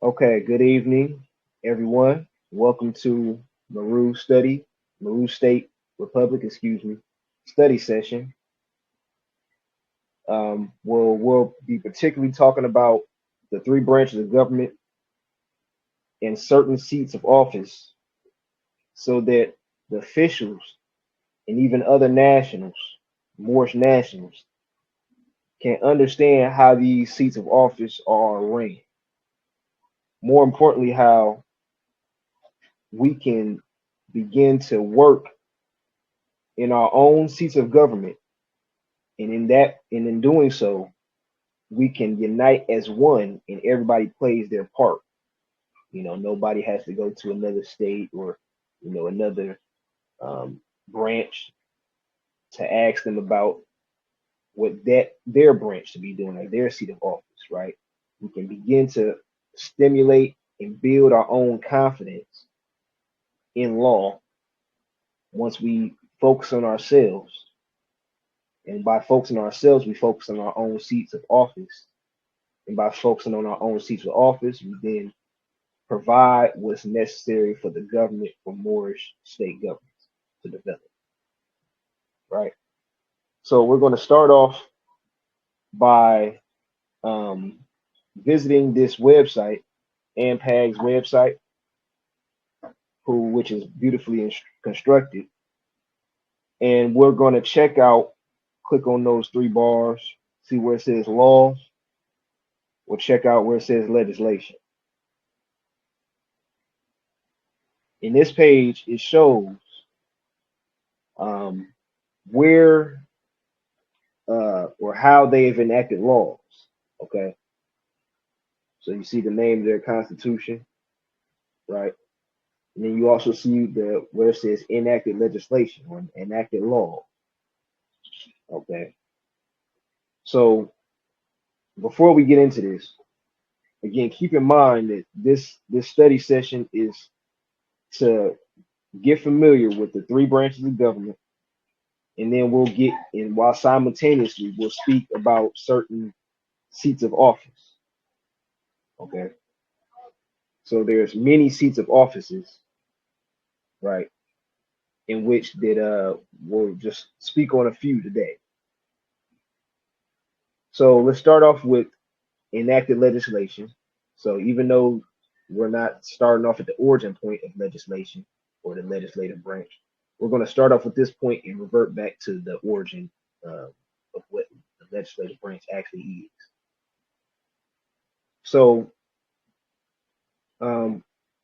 Okay, good evening, everyone. Welcome to Maru State Republic, excuse me, study session. We'll be particularly talking about the three branches of government and certain seats of office so that the officials and even other nationals, Moorish nationals, can understand how these seats of office are ran. More importantly, how we can begin to work in our own seats of government, and in doing so, we can unite as one, and everybody plays their part. Nobody has to go to another state or another branch to ask them about what their branch should be doing, like their seat of office, right? We can begin to stimulate and build our own confidence in law once we focus on ourselves. And by focusing on ourselves, we focus on our own seats of office. And by focusing on our own seats of office, we then provide what's necessary for the government, for Moorish state governments to develop, right? So we're going to start off by um, visiting this website, AMPAG's website, which is beautifully constructed. And we're going to check out, click on those three bars, see where it says laws. We'll check out where it says legislation. In this page, it shows um, where or how they've enacted laws. Okay, so you see the name of their constitution, right? And then you also see the where it says enacted legislation or enacted law. Okay, so before we get into this, again, keep in mind that this study session is to get familiar with the three branches of government, and then we'll get in while simultaneously we'll speak about certain seats of office. Okay, so there's many seats of offices, right? In which that we'll just speak on a few today. So let's start off with enacted legislation. So even though we're not starting off at the origin point of legislation or the legislative branch, we're going to start off with this point and revert back to the origin of what the legislative branch actually is. So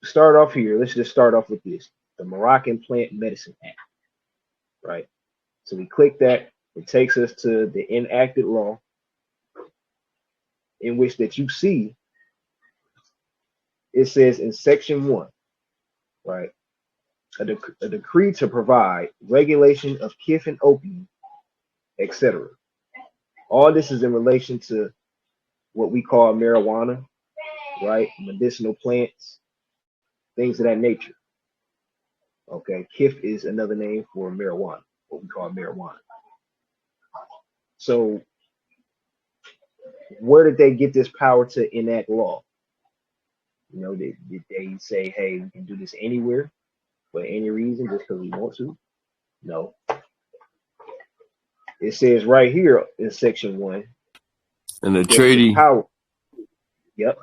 start off here. Let's just start off with this: the Moroccan Plant Medicine Act, right? So we click that. It takes us to the enacted law in which that you see it says in section 1, right? A decree to provide regulation of kif and opium, etc. All this is in relation to what we call marijuana, right? Medicinal plants, things of that nature. Okay, kif is another name for marijuana, what we call marijuana. So, where did they get this power to enact law? Did they say, hey, we can do this anywhere for any reason just because we want to? No. It says right here in section 1 And the that the treaty power, yep,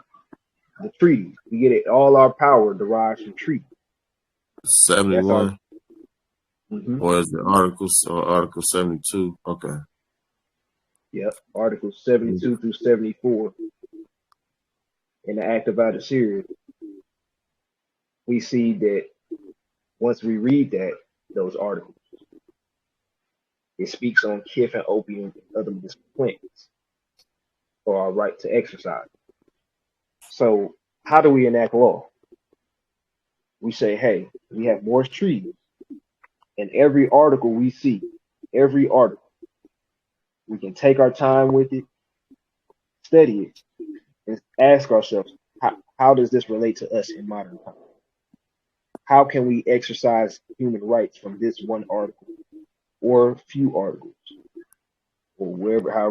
the treaties. We get it. All our power derives from treaty. That's our. 71, hmm or is it Articles or Article 72? Okay. Yep. Articles 72 through 74 in the Act of Adversary. We see that once we read those articles, it speaks on kif and opium and other medicinal plants for our right to exercise. So, how do we enact law? We say, hey, we have more treaties, and every article we see, every article, we can take our time with it, study it, and ask ourselves, how does this relate to us in modern times? How can we exercise human rights from this one article or few articles or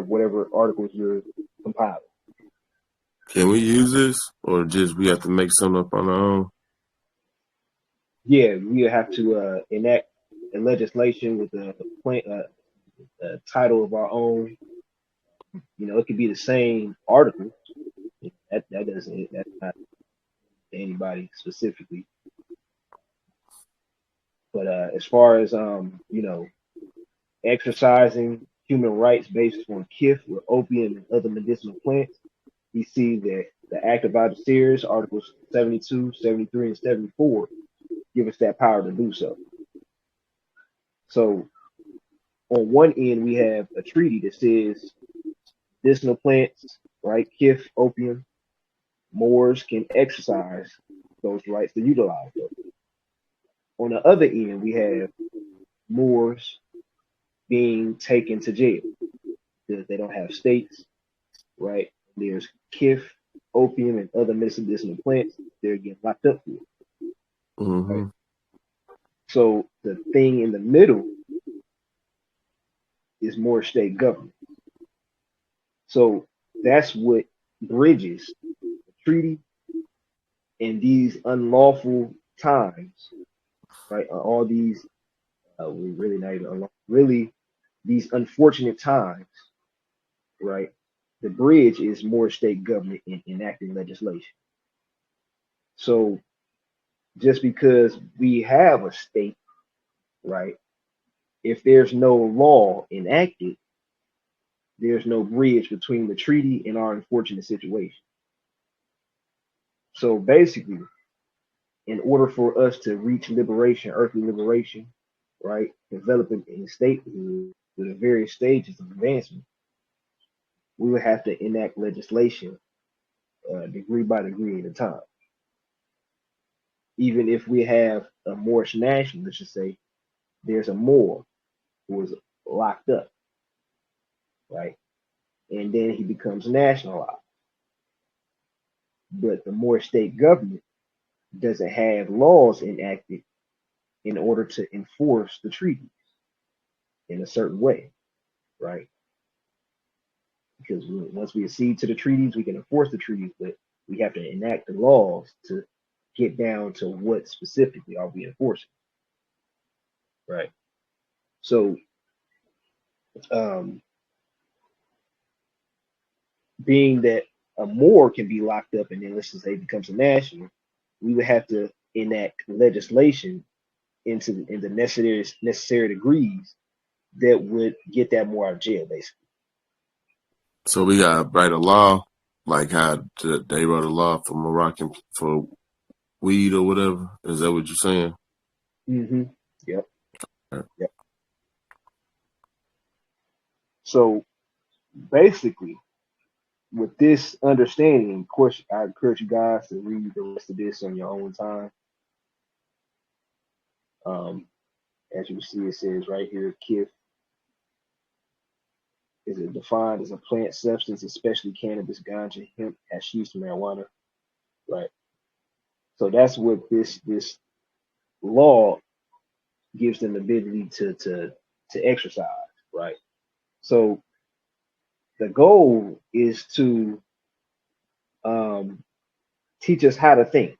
whatever articles you're compiling? Can we use this, or just we have to make something up on our own? Yeah, we have to enact a legislation with a title of our own. You know, it could be the same article. That doesn't that's not to anybody specifically. But as far as you know, exercising human rights based on kif with opium and other medicinal plants, we see that the Act of Algiers, Articles 72, 73, and 74, give us that power to do so. So on one end, we have a treaty that says medicinal plants, right, kif, opium, Moors can exercise those rights to utilize those. On the other end, we have Moors being taken to jail because they don't have states, right? There's kif, opium, and other medicinal plants they're getting locked up for, right? Mm-hmm. So the thing in the middle is more state government. So that's what bridges the treaty and these unlawful times, right? All these, we really not even unlawful, really these unfortunate times, right? The bridge is more state government in enacting legislation. So just because we have a state, right? If there's no law enacted, there's no bridge between the treaty and our unfortunate situation. So basically, in order for us to reach liberation, earthly liberation, right, developing in statehood with the various stages of advancement, we would have to enact legislation degree by degree at a time. Even if we have a Moorish national, let's just say there's a Moor who is locked up, right? And then he becomes nationalized. But the Moorish state government doesn't have laws enacted in order to enforce the treaty in a certain way, right? Because once we accede to the treaties, we can enforce the treaties, but we have to enact the laws to get down to what specifically are we enforcing, right? So, um, being that a Moor can be locked up and then let's just say becomes a national, we would have to enact legislation in the necessary degrees that would get that Moor out of jail, basically. So we got to write a law, like how they wrote a law for Moroccan for weed or whatever. Is that what you're saying? Mm-hmm. Yep. Yeah. Yep. So basically, with this understanding, of course, I encourage you guys to read the rest of this on your own time. Um, as you see, it says right here, kif is it defined as a plant substance, especially cannabis, ganja, hemp, hashish, marijuana, right? So that's what this law gives them the ability to exercise, right? So the goal is to um, teach us how to think,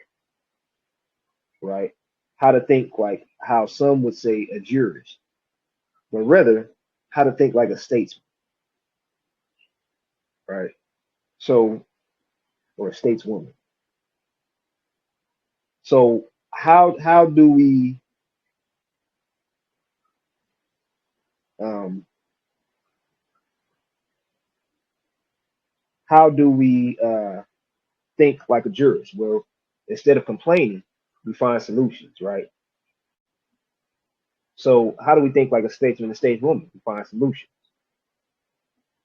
right? How to think like how some would say a jurist, but rather how to think like a statesman, right? So, or a stateswoman. So how do we um, how do we think like a jurist? Well, instead of complaining, we find solutions, right? So how do we think like a statesman and a stateswoman? We find solutions.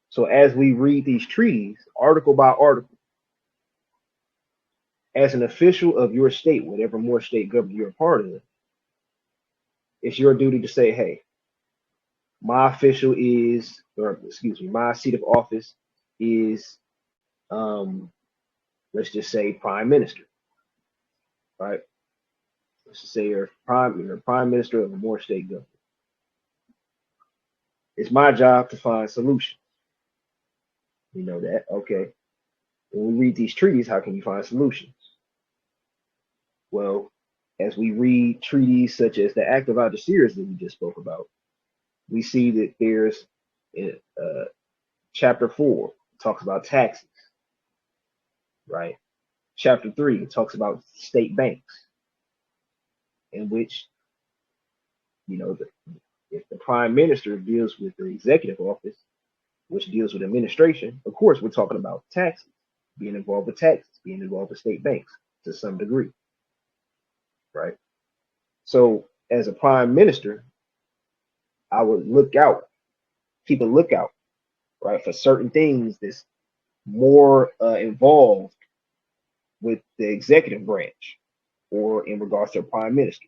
So as we read these treaties, article by article, as an official of your state, whatever more state government you're a part of, it's your duty to say, hey, my official is, or excuse me, my seat of office is, um, let's just say prime minister, right? Let's just say you're prime minister of a more state government. It's my job to find solutions. You know that, okay? When we read these treaties, how can you find solutions? Well, as we read treaties such as the Act of Algeciras that we just spoke about, we see that there's chapter 4 talks about taxes, right? Chapter 3 talks about state banks, in which, you know, if the prime minister deals with the executive office, which deals with administration, of course, we're talking about taxes, being involved with taxes, being involved with state banks to some degree, right? So, as a prime minister, I would keep a lookout, right, for certain things that's more involved with the executive branch or in regards to a prime minister.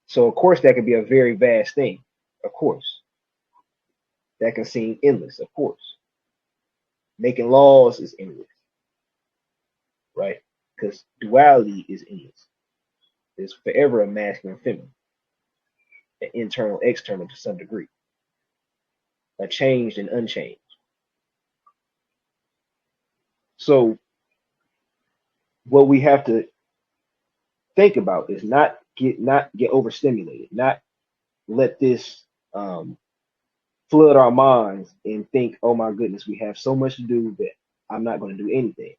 So, of course, that could be a very vast thing. Of course, that can seem endless. Of course, making laws is endless, right? Because duality is endless. There's forever a masculine and feminine, an internal, external to some degree, a changed and unchanged. So, what we have to think about is not get overstimulated, not let this flood our minds and think, oh my goodness, we have so much to do that I'm not going to do anything.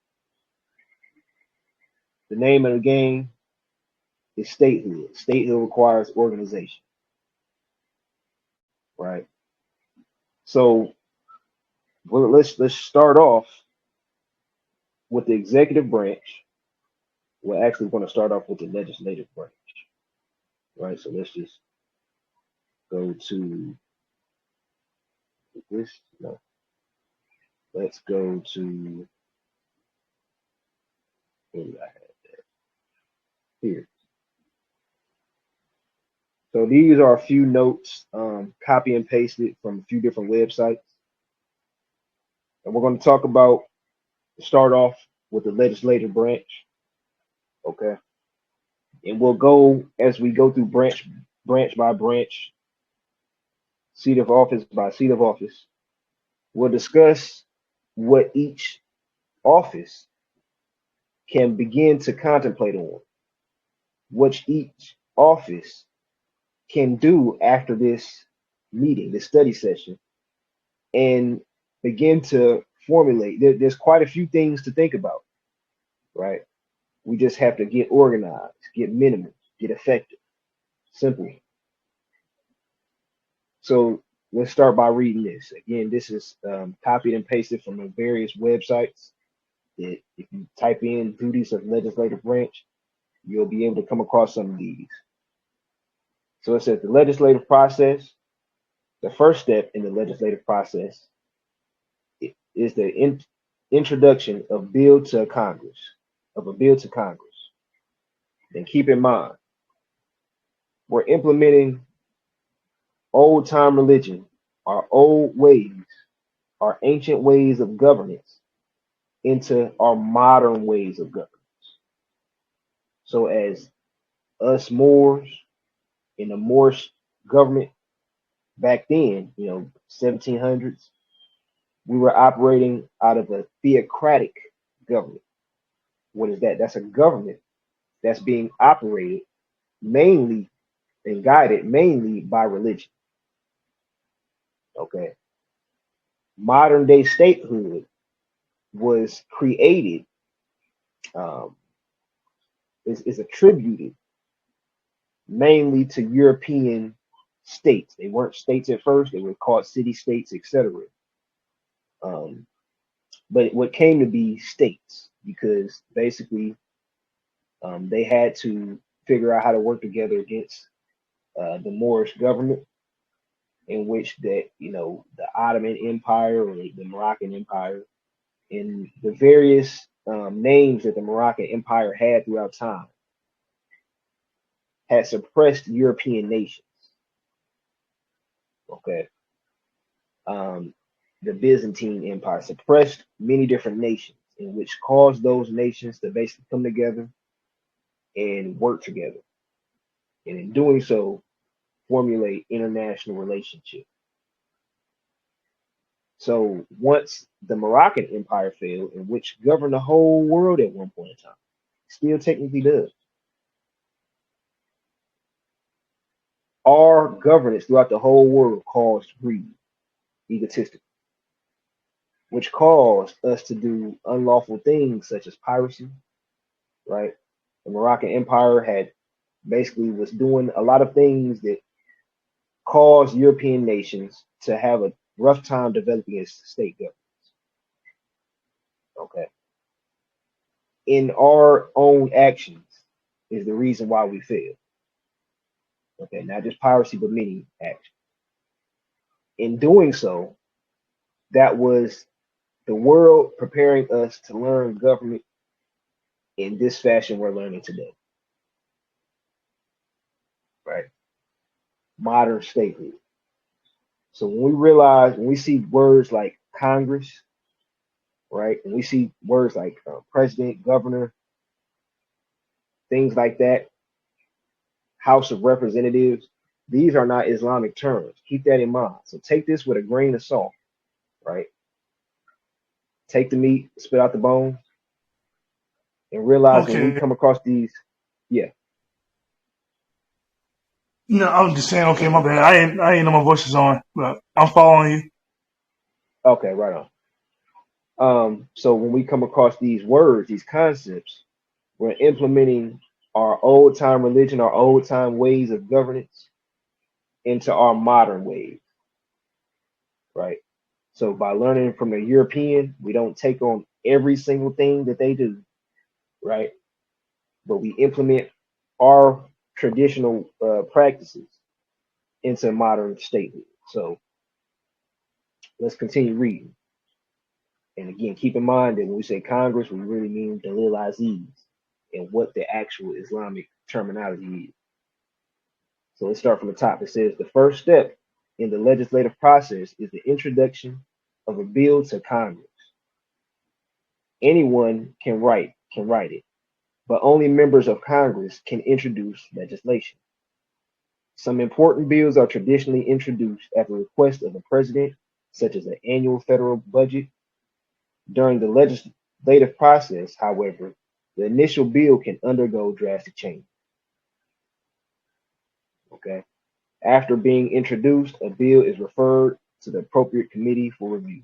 The name of the game is statehood. Statehood requires organization, right? So let's start off with the executive branch. We're actually going to start off with the legislative branch, right? So let's just go to this. No, let's go to where did I have that? Here. So these are a few notes, copy and pasted from a few different websites, and we're going to start off with the legislative branch, okay? And we'll go as we go through branch by branch, seat of office by seat of office. We'll discuss what each office can begin to contemplate on, what each office can do after this meeting, this study session, and begin to formulate. There's quite a few things to think about, right? We just have to get organized, get minimal, get effective, simple. So let's start by reading this. Again, this is copied and pasted from the various websites. If you type in duties of legislative branch, you'll be able to come across some of these. So it says the legislative process, the first step in the legislative process is the introduction of bill to Congress, of a bill to Congress. Then keep in mind, we're implementing old time religion, our old ways, our ancient ways of governance into our modern ways of governance. So as us Moors in the Moorish government back then, 1700s, we were operating out of a theocratic government. What is that? That's a government that's being operated mainly and guided mainly by religion. Okay. Modern day statehood was created, is attributed mainly to European states. They weren't states at first, they were called city states, etc. But what came to be states because basically they had to figure out how to work together against the Moorish government, in which the Ottoman Empire or the Moroccan Empire and the various names that the Moroccan Empire had throughout time had suppressed European nations. Okay. The Byzantine Empire suppressed many different nations, in which caused those nations to basically come together and work together. And in doing so, formulate international relationships. So once the Moroccan Empire failed, in which governed the whole world at one point in time, still technically does, our governance throughout the whole world caused greed, egotistical, which caused us to do unlawful things such as piracy, right? The Moroccan Empire had basically was doing a lot of things that caused European nations to have a rough time developing its state government. Okay. In our own actions is the reason why we fail. Okay, not just piracy, but many actions. In doing so, that was the world preparing us to learn government in this fashion we're learning today, right? Modern statehood. So when we see words like Congress, right, and we see words like president, governor, things like that, House of Representatives, these are not Islamic terms. Keep that in mind. So take this with a grain of salt, right? Take the meat, spit out the bones, and realize when we Okay. come across these, yeah, No, I'm just saying. Okay, my bad. I ain't know my voice is on, but I'm following you. okay, right on. So when we come across these words, these concepts, we're implementing our old time religion, our old time ways of governance into our modern ways, right? So by learning from the European, we don't take on every single thing that they do, right? But we implement our traditional practices into modern statehood. So let's continue reading. And again, keep in mind that when we say Congress, we really mean Dalil Aziz and what the actual Islamic terminology is. So let's start from the top. It says the first step in the legislative process is the introduction of a bill to Congress. Anyone can write it, but only members of Congress can introduce legislation. Some important bills are traditionally introduced at the request of the president, such as an annual federal budget. During the legislative process, however, the initial bill can undergo drastic change. Okay. After being introduced, a bill is referred to the appropriate committee for review.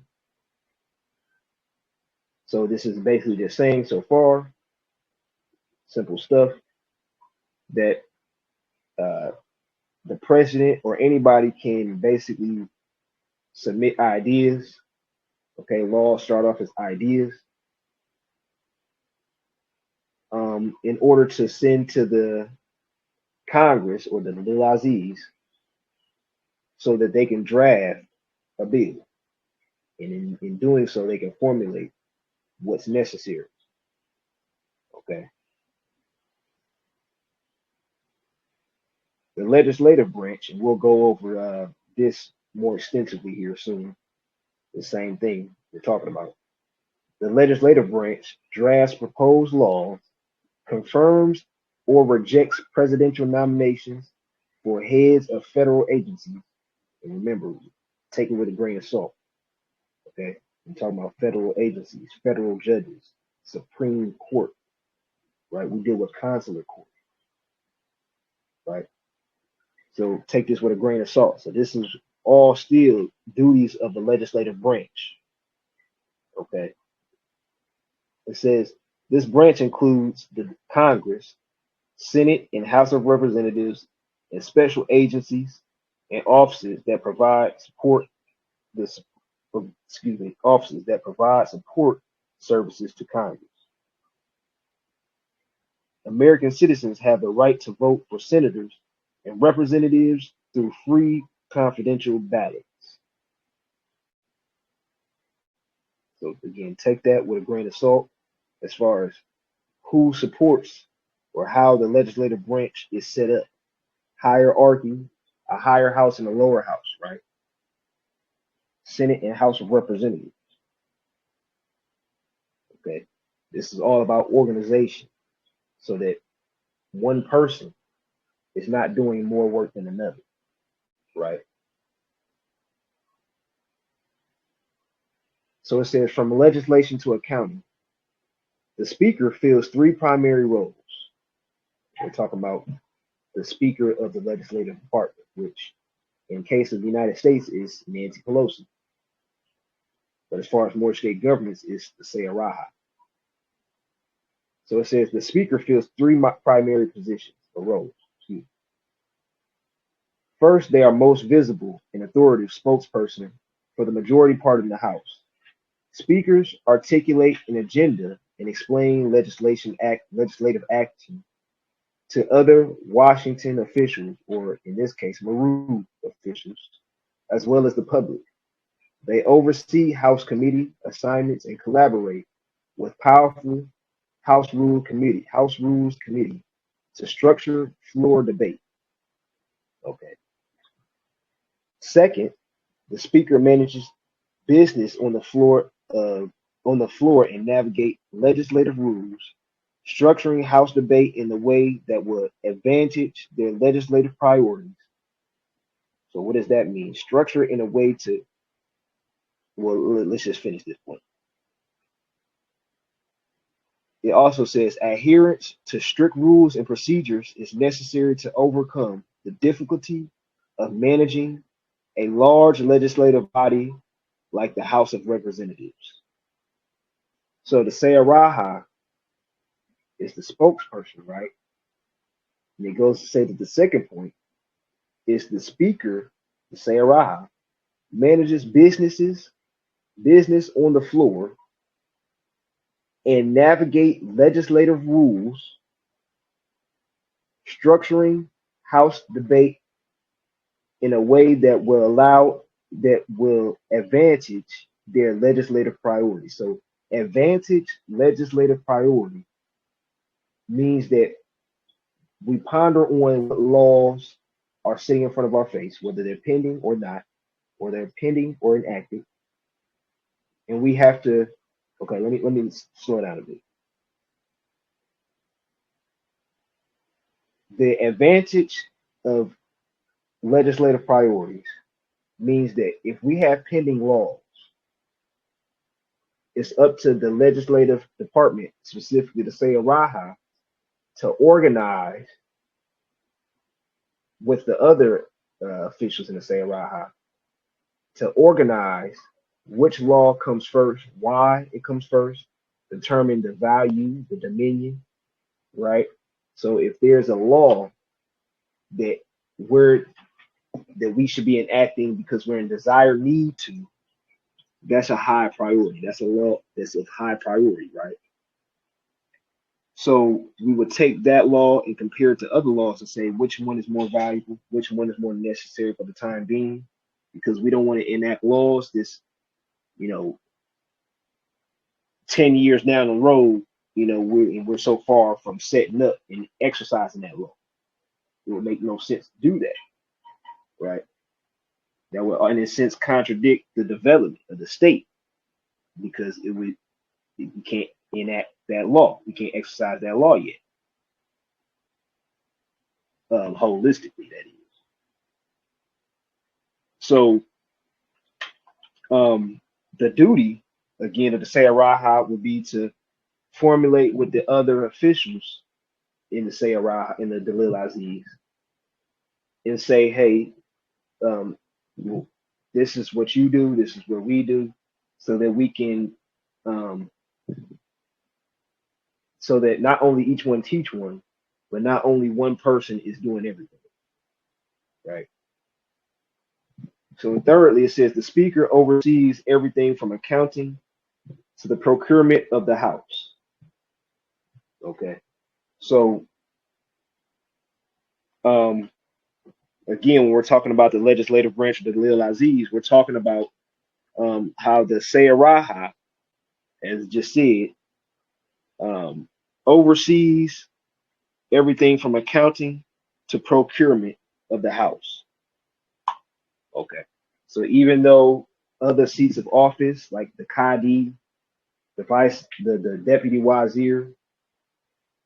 So this is basically just saying so far, simple stuff, that uh, the president or anybody can basically submit ideas. Okay, laws start off as ideas in order to send to the Congress or the Lil Aziz so that they can draft a bill. And in doing so, they can formulate what's necessary. Okay. The legislative branch, and we'll go over this more extensively here soon, the same thing we're talking about. The legislative branch drafts proposed laws, confirms or rejects presidential nominations for heads of federal agencies. And remember, take it with a grain of salt. Okay. I'm talking about federal agencies, federal judges, Supreme Court, right? We deal with consular court, right? So take this with a grain of salt. So this is all still duties of the legislative branch. Okay. It says this branch includes the Congress, Senate, and House of Representatives, and special agencies and offices that provide support this offices that provide support services to Congress. American citizens have the right to vote for senators and representatives through free confidential ballots. So again, take that with a grain of salt as far as who supports or how the legislative branch is set up. Hierarchy, a higher house and a lower house, right? Senate and House of Representatives. Okay. This is all about organization so that one person is not doing more work than another, right? So it says from legislation to accounting, the speaker fills three primary roles. We're talking about the speaker of the legislative department, which in case of the United States is Nancy Pelosi. But as far as more state governments, it's the Seyaraha. So it says the speaker fills three primary positions or roles. First, they are most visible and authoritative spokesperson for the majority part in the House. Speakers articulate an agenda and explain legislative action to other Washington officials, or in this case, Maru officials, as well as the public. They oversee House committee assignments and collaborate with powerful House Rules Committee to structure floor debate. Okay. Second, the speaker manages business on the floor and navigate legislative rules, structuring House debate in the way that will advantage their legislative priorities. So what does that mean? Structure in a way to, well, let's just finish this point. It also says adherence to strict rules and procedures is necessary to overcome the difficulty of managing a large legislative body like the House of Representatives. So the Seyaraha is the spokesperson, right? And it goes to say that the second point is the speaker, the Seyaraha, manages business on the floor and navigate legislative rules, structuring House debate in a way that will advantage their legislative priority. So advantage legislative priority means that we ponder on what laws are sitting in front of our face, whether they're pending or not, or they're pending or enacted. And we have to, okay, let me slow down a bit. The advantage of legislative priorities means that if we have pending laws, it's up to the legislative department, specifically the Seyaraha, to organize with the other officials in the Seyaraha to organize which law comes first, why it comes first, determine the value, the dominion, right? So if there's a law that we should be enacting because we're in desired need to, that's a high priority. That's a law that's of high priority, right? So we would take that law and compare it to other laws and say which one is more valuable, which one is more necessary for the time being, because we don't want to enact laws this, 10 years down the road, we're so far from setting up and exercising that law. It would make no sense to do that, right? That would, in a sense, contradict the development of the state because we can't enact that law. We can't exercise that law yet. Holistically, that is. So, the duty again of the Seyaraha would be to formulate with the other officials in the Seyaraha, in the Dalil Aziz, and say, hey, this is what you do, this is what we do, so that we can, so that not only each one teach one, but not only one person is doing everything, right? So thirdly, it says the speaker oversees everything from accounting to the procurement of the house. Okay, so again, when we're talking about the legislative branch of the Dalil Aziz, we're talking about how the Seyaraha, as just said, oversees everything from accounting to procurement of the house. Okay, so even though other seats of office like the Qadi, the deputy Wazir,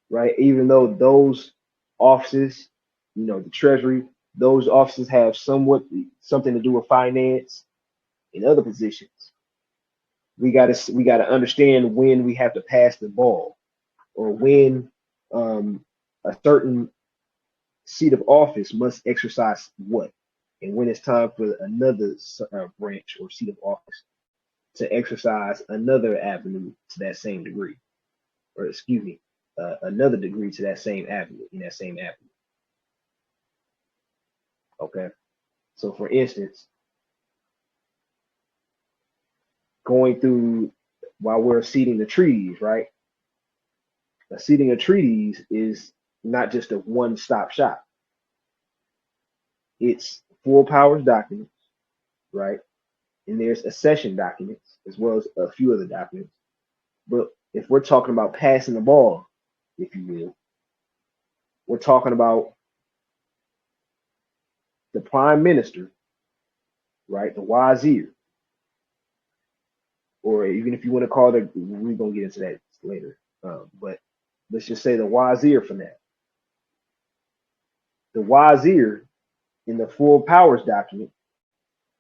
right? Even though those offices, the Treasury, those offices have something to do with finance and other positions. we gotta understand when we have to pass the ball, or when a certain seat of office must exercise what, and when it's time for another branch or seat of office to exercise another avenue to that same degree, or excuse me, another degree to that same avenue in that same avenue. Okay, so for instance, going through while we're seating the treaties, right? A seating of treaties is not just a one-stop shop. It's full powers documents, right? And there's accession documents as well as a few other documents. But if we're talking about passing the ball, if you will, we're talking about the prime minister, right? The Wazir, or even if you want to call it, we're gonna get into that later. But let's just say the Wazir for now. The Wazir in the full powers document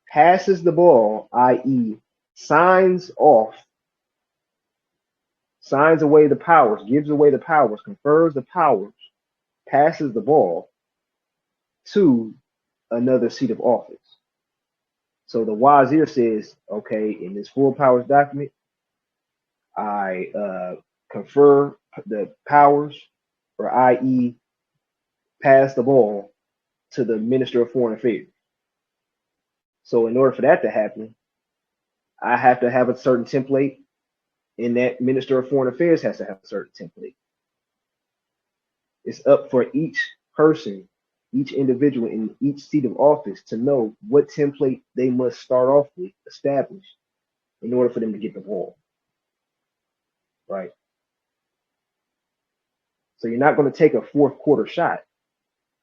passes the ball, i.e., signs away the powers, gives away the powers, confers the powers, passes the ball to another seat of office. So the Wazir says, okay, in this full powers document, I confer the powers, or i.e., pass the ball to the Minister of Foreign Affairs. So in order for that to happen, I have to have a certain template, and that Minister of Foreign Affairs has to have a certain template. It's up for each person, each individual in each seat of office to know what template they must start off with, establish, in order for them to get the ball. Right? So you're not going to take a fourth quarter shot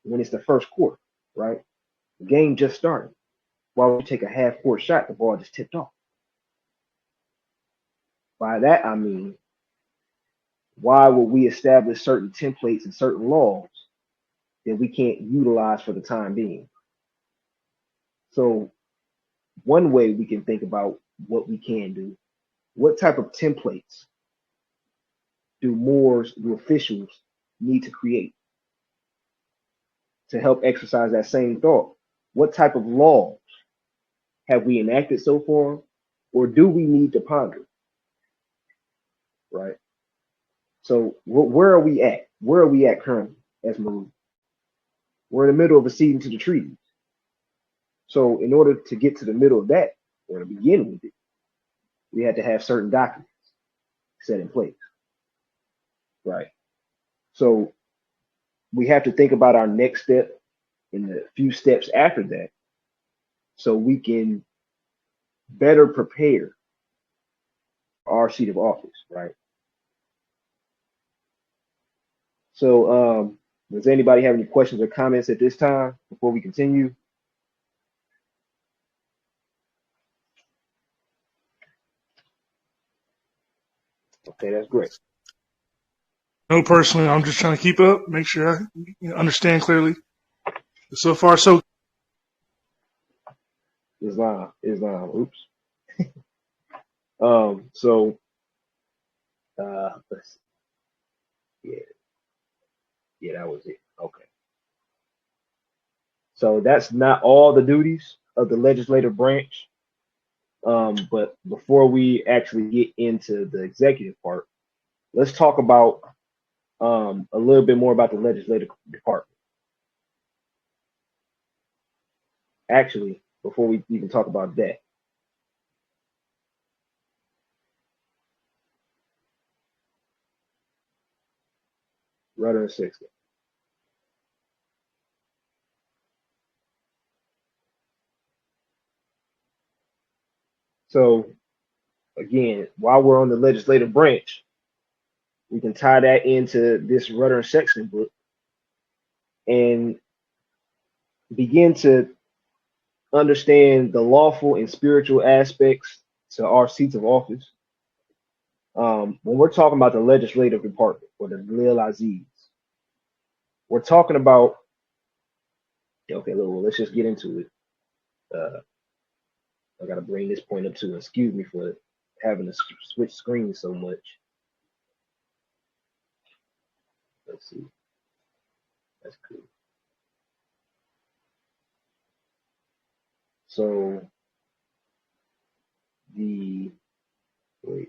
when it's the first quarter, right? The game just started. Why would you take a half court shot? The ball just tipped off. By that, I mean, why would we establish certain templates and certain laws that we can't utilize for the time being? So one way we can think about what we can do, what type of templates do officials need to create to help exercise that same thought? What type of laws have we enacted so far, or do we need to ponder? Right? So where are we at? Where are we at currently as Maroon? We're in the middle of acceding to the treaty. So in order to get to the middle of that, or to begin with it, we had to have certain documents set in place. Right? So we have to think about our next step and the few steps after that, so we can better prepare our seat of office, right? So does anybody have any questions or comments at this time before we continue? Okay, that's great. No, personally, I'm just trying to keep up, make sure I understand clearly. So far, so Islam. Oops. So let's see. Yeah, that was it. Okay. So that's not all the duties of the legislative branch. But before we actually get into the executive part, let's talk about a little bit more about the legislative department. Actually, before we even talk about that, Rudder and Sextant. So again, while we're on the legislative branch, we can tie that into this Rudder and Sextant book and begin to understand the lawful and spiritual aspects to our seats of office. When we're talking about the legislative department or the Lil Aziz, we're talking about, okay, well, let's just get into it. I got to bring this point up too. Excuse me for having to switch screens so much. Let's see. That's cool. So the wait,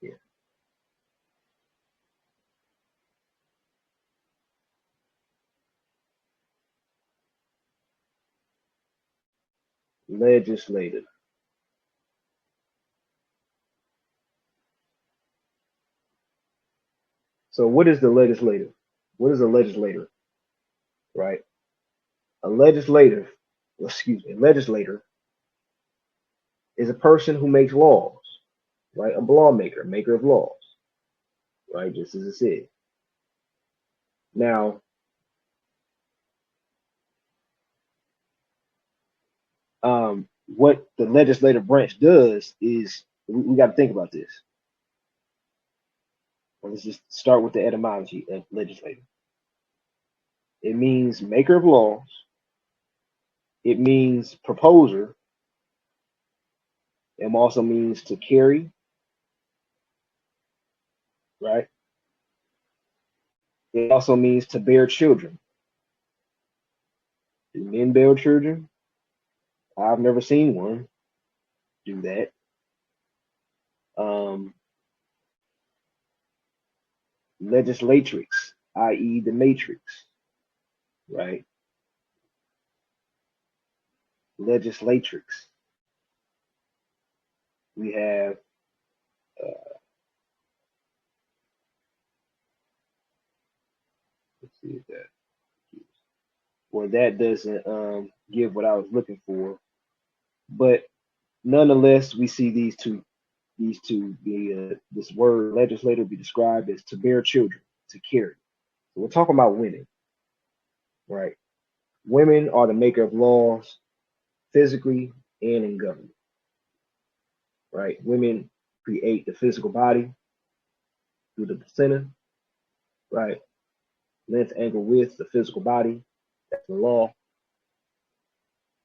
yeah. Legislative. So what is the legislative? What is a legislator? Right? A legislative, legislator is a person who makes laws, right? A lawmaker, maker of laws, right? Just as it said. Now, what the legislative branch does is we got to think about this. Well, let's just start with the etymology of legislative. It means maker of laws. It means proposer. It also means to carry, right? It also means to bear children. Do men bear children? I've never seen one do that. Legislatrix, i.e., the matrix, right? Legislatrix. We have let's see if that. Well, that doesn't give what I was looking for, but nonetheless, we see these two be this word legislator be described as to bear children, to carry. So we're talking about women, right? Women are the maker of laws, physically and in government, right? Women create the physical body through the placenta, right? Length, angle, width, the physical body, that's the law.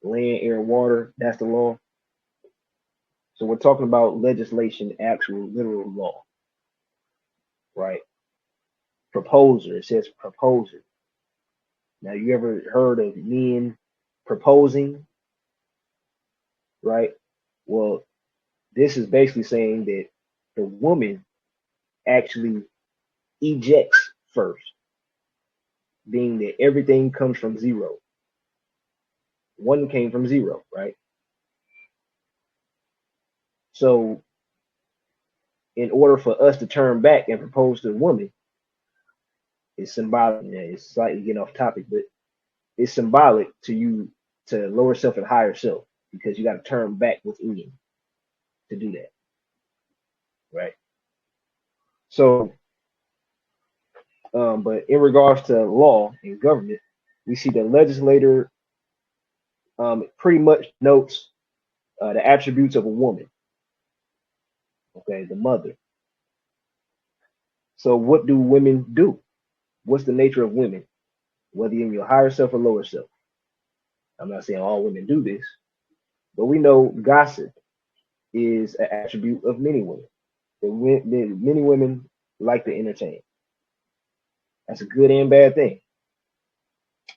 Land, air, water, that's the law. So we're talking about legislation, actual literal law, right? Proposer, it says proposer. Now, you ever heard of men proposing, right? Well, this is basically saying that the woman actually ejects first, being that everything comes from zero. One came from zero, right? So, in order for us to turn back and propose to a woman, it's symbolic. Yeah, it's slightly getting off topic, but it's symbolic to you to lower self and higher self because you got to turn back within you to do that, right? So, but in regards to law and government, we see the legislator pretty much notes the attributes of a woman, okay, the mother. So, what do women do? What's the nature of women, whether you're in your higher self or lower self? I'm not saying all women do this, but we know gossip is an attribute of many women. Many women like to entertain. That's a good and bad thing.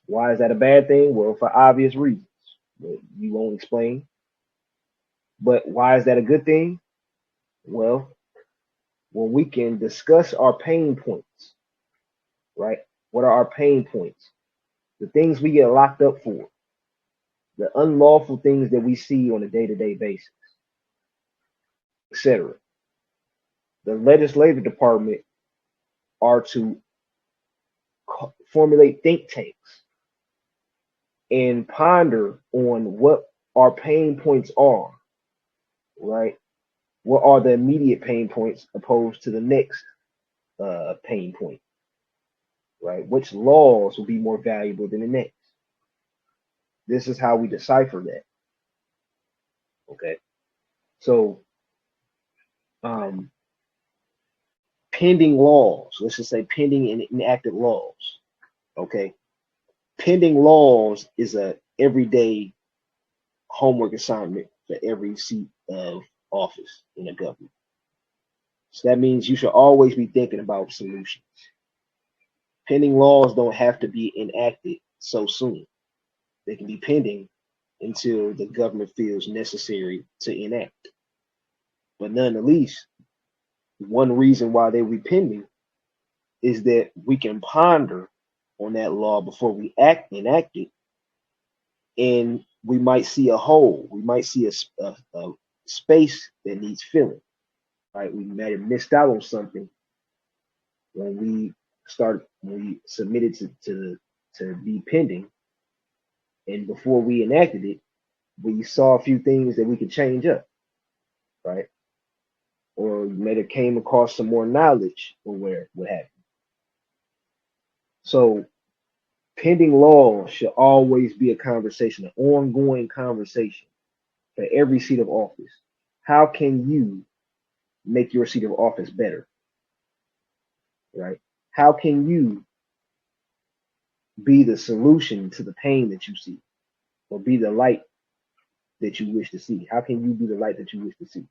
Why is that a bad thing? Well, for obvious reasons that you won't explain. But why is that a good thing? Well, when we can discuss our pain points, right? What are our pain points? The things we get locked up for, the unlawful things that we see on a day-to-day basis, etc. The legislative department are to formulate think tanks and ponder on what our pain points are, right? What are the immediate pain points opposed to the next pain point, right? Which laws will be more valuable than the next? This is how we decipher that. Okay. So, pending laws, let's just say pending and enacted laws. Okay. Pending laws is a everyday homework assignment for every seat of office in the government. So that means you should always be thinking about solutions. Pending laws don't have to be enacted so soon. They can be pending until the government feels necessary to enact. But nonetheless, one reason why they be pending is that we can ponder on that law before we enact it, and we might see a hole. We might see a space that needs filling. Right? We might have missed out on something when we submitted to be pending, and before we enacted it, we saw a few things that we could change up, right? Or you may have came across some more knowledge on what happened. So pending law should always be a conversation, an ongoing conversation for every seat of office. How can you make your seat of office better? Right? How can you be the solution to the pain that you see, or be the light that you wish to see? How can you be the light that you wish to see?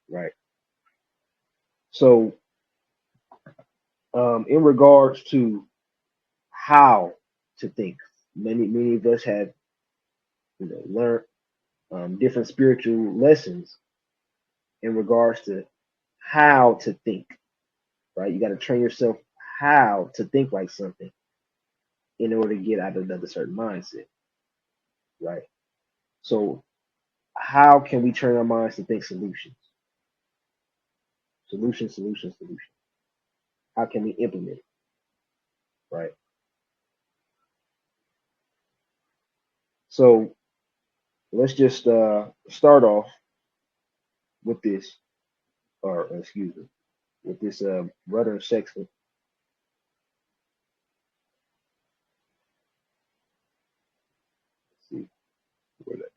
Right? So, in regards to how to think, many of us have learned different spiritual lessons in regards to how to think. Right? You got to train yourself how to think like something in order to get out of another certain mindset. Right? So, how can we train our minds to think solutions? Solution. How can we implement it? Right? So let's just start off with this, or excuse me, with this Rudder and Sextant. Let's see where that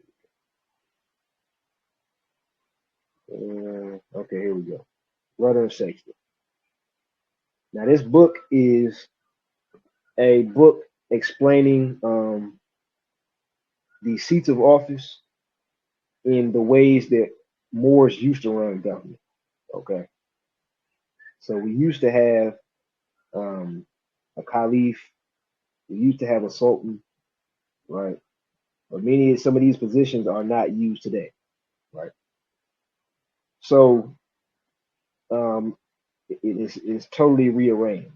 is. Okay, here we go. Rudder and Sextant. Now this book is a book explaining the seats of office in the ways that Moors used to run government. Okay, so we used to have a caliph, we used to have a sultan, right? But some of these positions are not used today, right? So it's totally rearranged.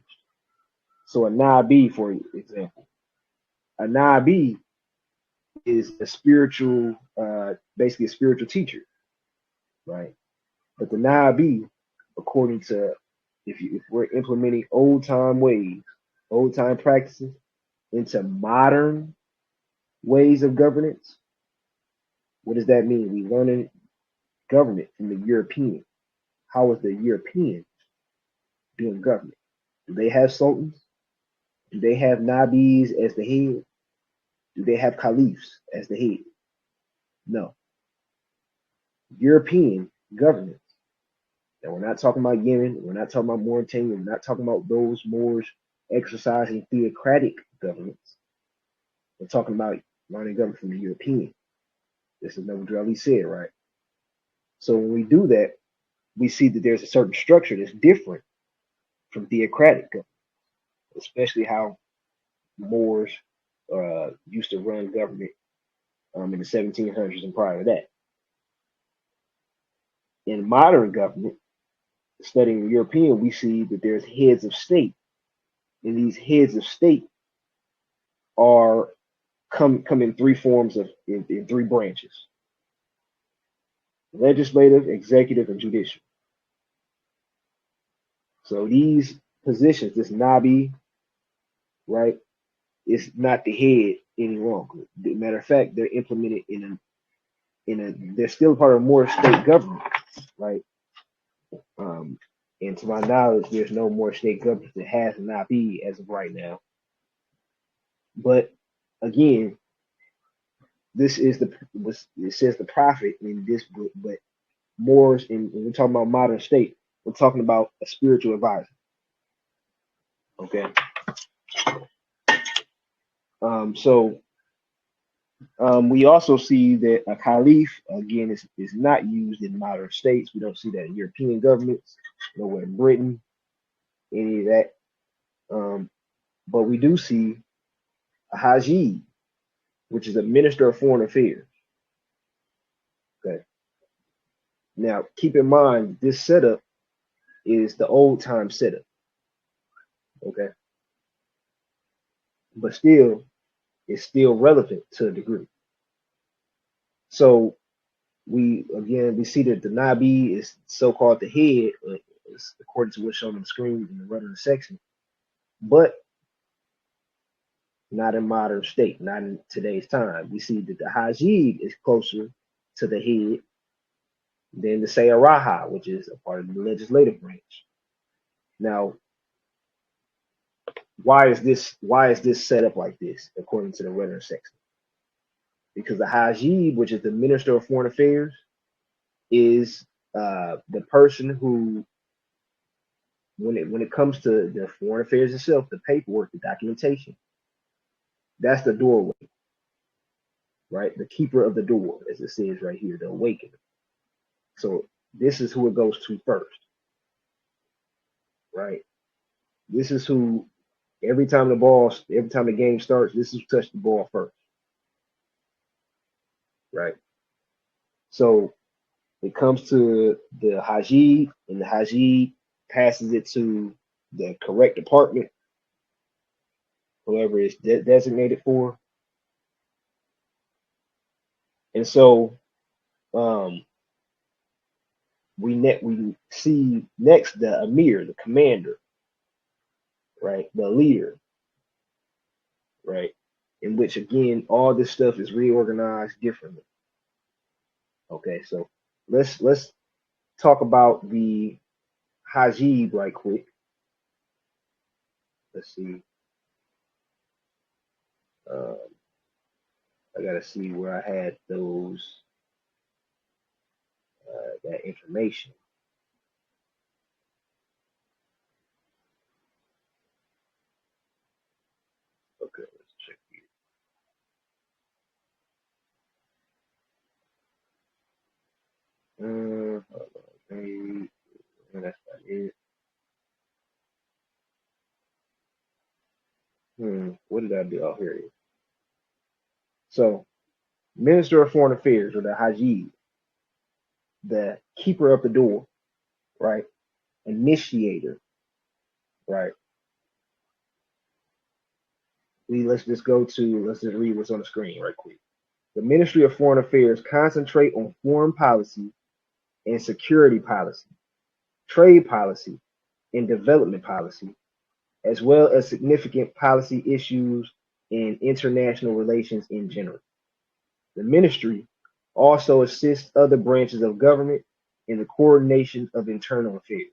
So a Nabi, for example, a Nabi is a spiritual, basically a spiritual teacher, right? But the Nabi, according to if we're implementing old time ways, old time practices into modern ways of governance, what does that mean? We learning government from the European. How is the European doing government? Do they have sultans? Do they have nabis as the head? Do they have caliphs as the head? No. European governments. And we're not talking about Yemen. We're not talking about Mauritania. We're not talking about those Moors exercising theocratic governments. We're talking about learning government from the European. This is what Ali said, right? So when we do that, we see that there's a certain structure that's different from theocratic government, especially how Moors used to run government in the 1700s and prior to that. In modern government, studying the European, we see that there's heads of state, and these heads of state are come in three forms in three branches: legislative, executive, and judicial. So these positions, this Nabi, right, is not the head any longer. Matter of fact, they're implemented they're still part of more state government, right? And to my knowledge, there's no more state government that has a Nabi as of right now. But again, this is it says the prophet in this book, but Moors, when we're talking about modern state, we're talking about a spiritual advisor. Okay. So We also see that a caliph, again, is not used in modern states. We don't see that in European governments, nowhere in Britain, any of that. Um, but we do see a Hajib, which is a minister of foreign affairs. Okay. Now, keep in mind, this setup is the old time setup. Okay. But still, it's still relevant to a degree. So we see that the Nabi is so-called the head, according to what's shown on the screen in the Rudder section, but not in modern state, not in today's time. We see that the Hajib is closer to the head than the Seyaraha, which is a part of the legislative branch. Now, why is this set up like this, according to the Rudder section? Because the Hajib, which is the Minister of Foreign Affairs, is the person who, when it comes to the foreign affairs itself, the paperwork, the documentation, that's the doorway, right? The keeper of the door, as it says right here, the awakener. So this is who it goes to first, right? This is who every time the game starts, this is who touched the ball first, right? So it comes to the Hajib, and the Hajib passes it to the correct department, whoever it's designated for. And so we see next the Amir, the commander, right? The leader, right? In which again all this stuff is reorganized differently. Okay, so let's talk about the Hajib right quick. Let's see. I gotta see where I had those that information. Okay, let's check here. Okay, that's not it. What did I do? Oh, here it is. So, Minister of Foreign Affairs, or the Hajib, the keeper of the door, right? Initiator, right? Let's just read what's on the screen right quick. The Ministry of Foreign Affairs concentrate on foreign policy and security policy, trade policy, and development policy, as well as significant policy issues in international relations in general. The ministry also assists other branches of government in the coordination of internal affairs.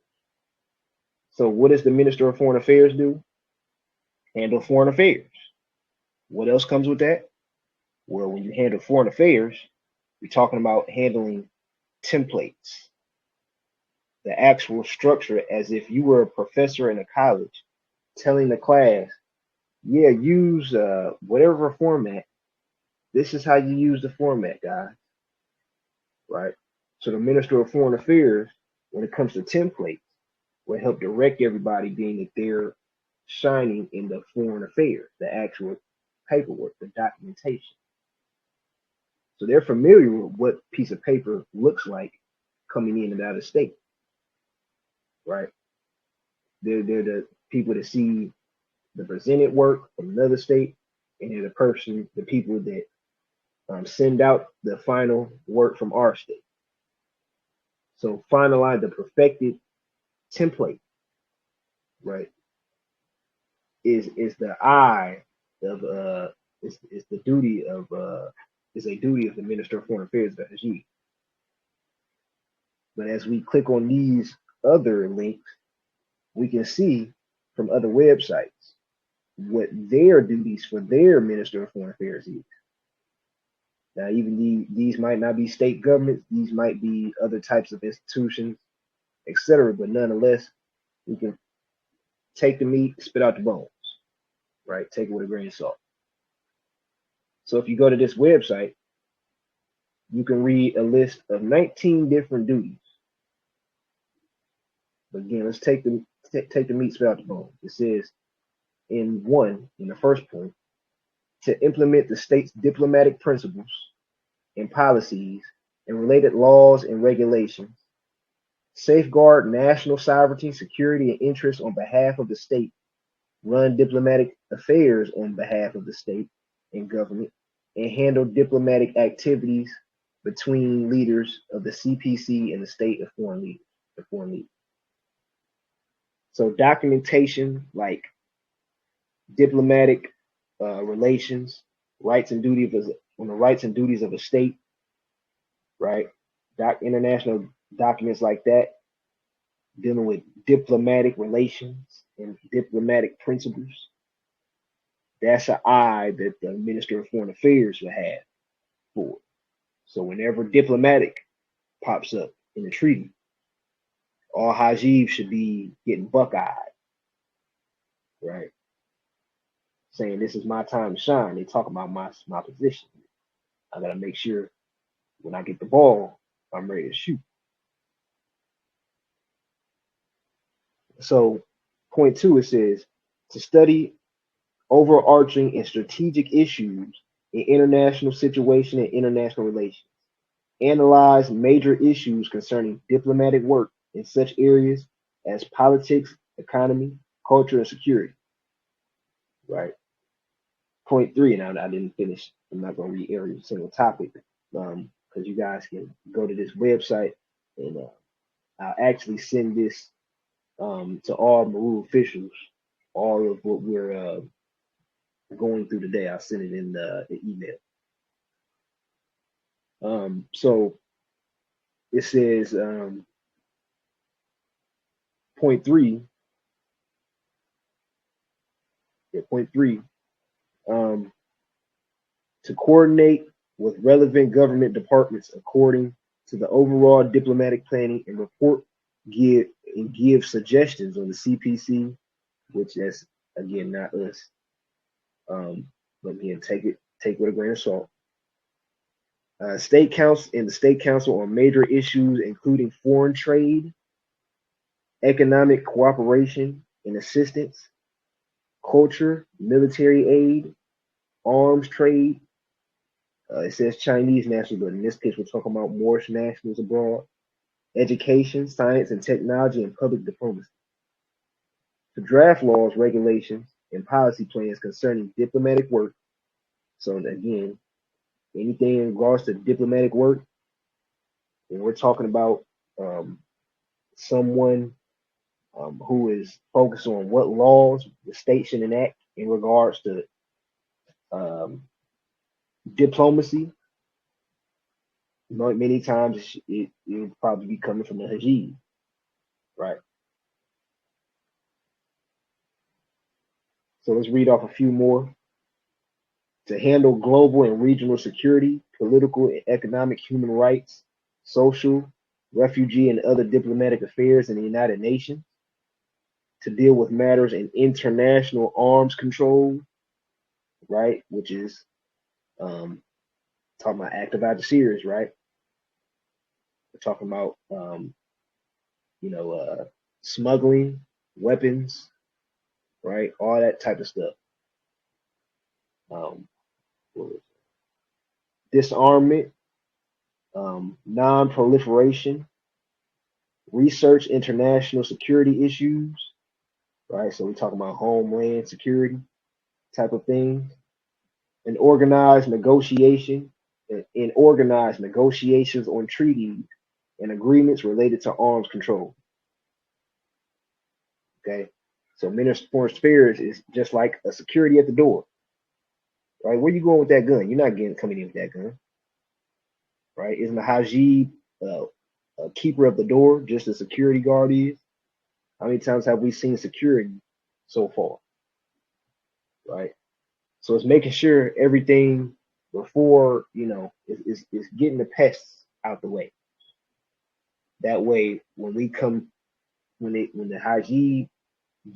So what does the Minister of Foreign Affairs do? Handle foreign affairs. What else comes with that? Well, when you handle foreign affairs, you're talking about handling templates, the actual structure, as if you were a professor in a college telling the class, yeah, use whatever format. This is how you use the format, guys, right? So the Minister of Foreign Affairs, when it comes to templates, will help direct everybody, being that they're shining in the foreign affairs, the actual paperwork, the documentation. So they're familiar with what piece of paper looks like coming in and out of state, right? They're the people that see the presented work from another state, and they're the people that send out the final work from our state. So finalize the perfected template, right? Is the eye of is the duty of is a duty of the Minister of Foreign Affairs, the Hajib. But as we click on these other links, we can see from other websites what their duties for their Minister of Foreign Affairs is. Now, even these might not be state governments; these might be other types of institutions, etc. But nonetheless, we can take the meat, spit out the bones, right? Take it with a grain of salt. So if you go to this website, you can read a list of 19 different duties. But again, let's take the meat spell out the bone. It says in the first point, to implement the state's diplomatic principles and policies and related laws and regulations, safeguard national sovereignty, security, and interests on behalf of the state, run diplomatic affairs on behalf of the state and government, and handle diplomatic activities between leaders of the CPC and the state of foreign leaders. So documentation like diplomatic relations, rights and duties on the rights and duties of a state, right? International documents like that, dealing with diplomatic relations and diplomatic principles. That's an eye that the Minister of Foreign Affairs will have for it. So whenever diplomatic pops up in the treaty, all Hajib should be getting buck-eyed, right? Saying this is my time to shine. They talk about my position. I gotta make sure when I get the ball, I'm ready to shoot. So point 2, it says to study overarching and strategic issues in international situation and international relations. Analyze major issues concerning diplomatic work in such areas as politics, economy, culture, and security. Right. Point 3, and I didn't finish. I'm not going to read every single topic because you guys can go to this website and I'll actually send this to all Maru officials, all of what we're going through today. I'll send it in the email. So it says point 3. Yeah, point 3. To coordinate with relevant government departments according to the overall diplomatic planning and report, give suggestions on the CPC, which that's again not us. But again, take with a grain of salt. State council on major issues including foreign trade, economic cooperation and assistance, culture, military aid, arms trade. It says Chinese nationals, but in this case, we're talking about Moorish nationals abroad, education, science and technology, and public diplomacy. To draft laws, regulations, and policy plans concerning diplomatic work. So again, anything in regards to diplomatic work, when we're talking about someone who is focused on what laws the state should enact in regards to diplomacy, many times it will probably be coming from the Hajib, right? So let's read off a few more. To handle global and regional security, political and economic human rights, social, refugee, and other diplomatic affairs in the United Nations. To deal with matters in international arms control, right? Which is talking about active adversaries, right? We're talking about smuggling, weapons, right? All that type of stuff. Disarmament, non-proliferation, research international security issues, right? So we're talking about homeland security type of things, and organized negotiations on treaties and agreements related to arms control. Okay, so Minister of Foreign Affairs is just like a security at the door, right? Where you going with that gun? You're not coming in with that gun, right? Isn't the Hajib a keeper of the door, just a security guard is? How many times have we seen security so far, right? So it's making sure everything before, is getting the pests out the way. That way, when the Hajib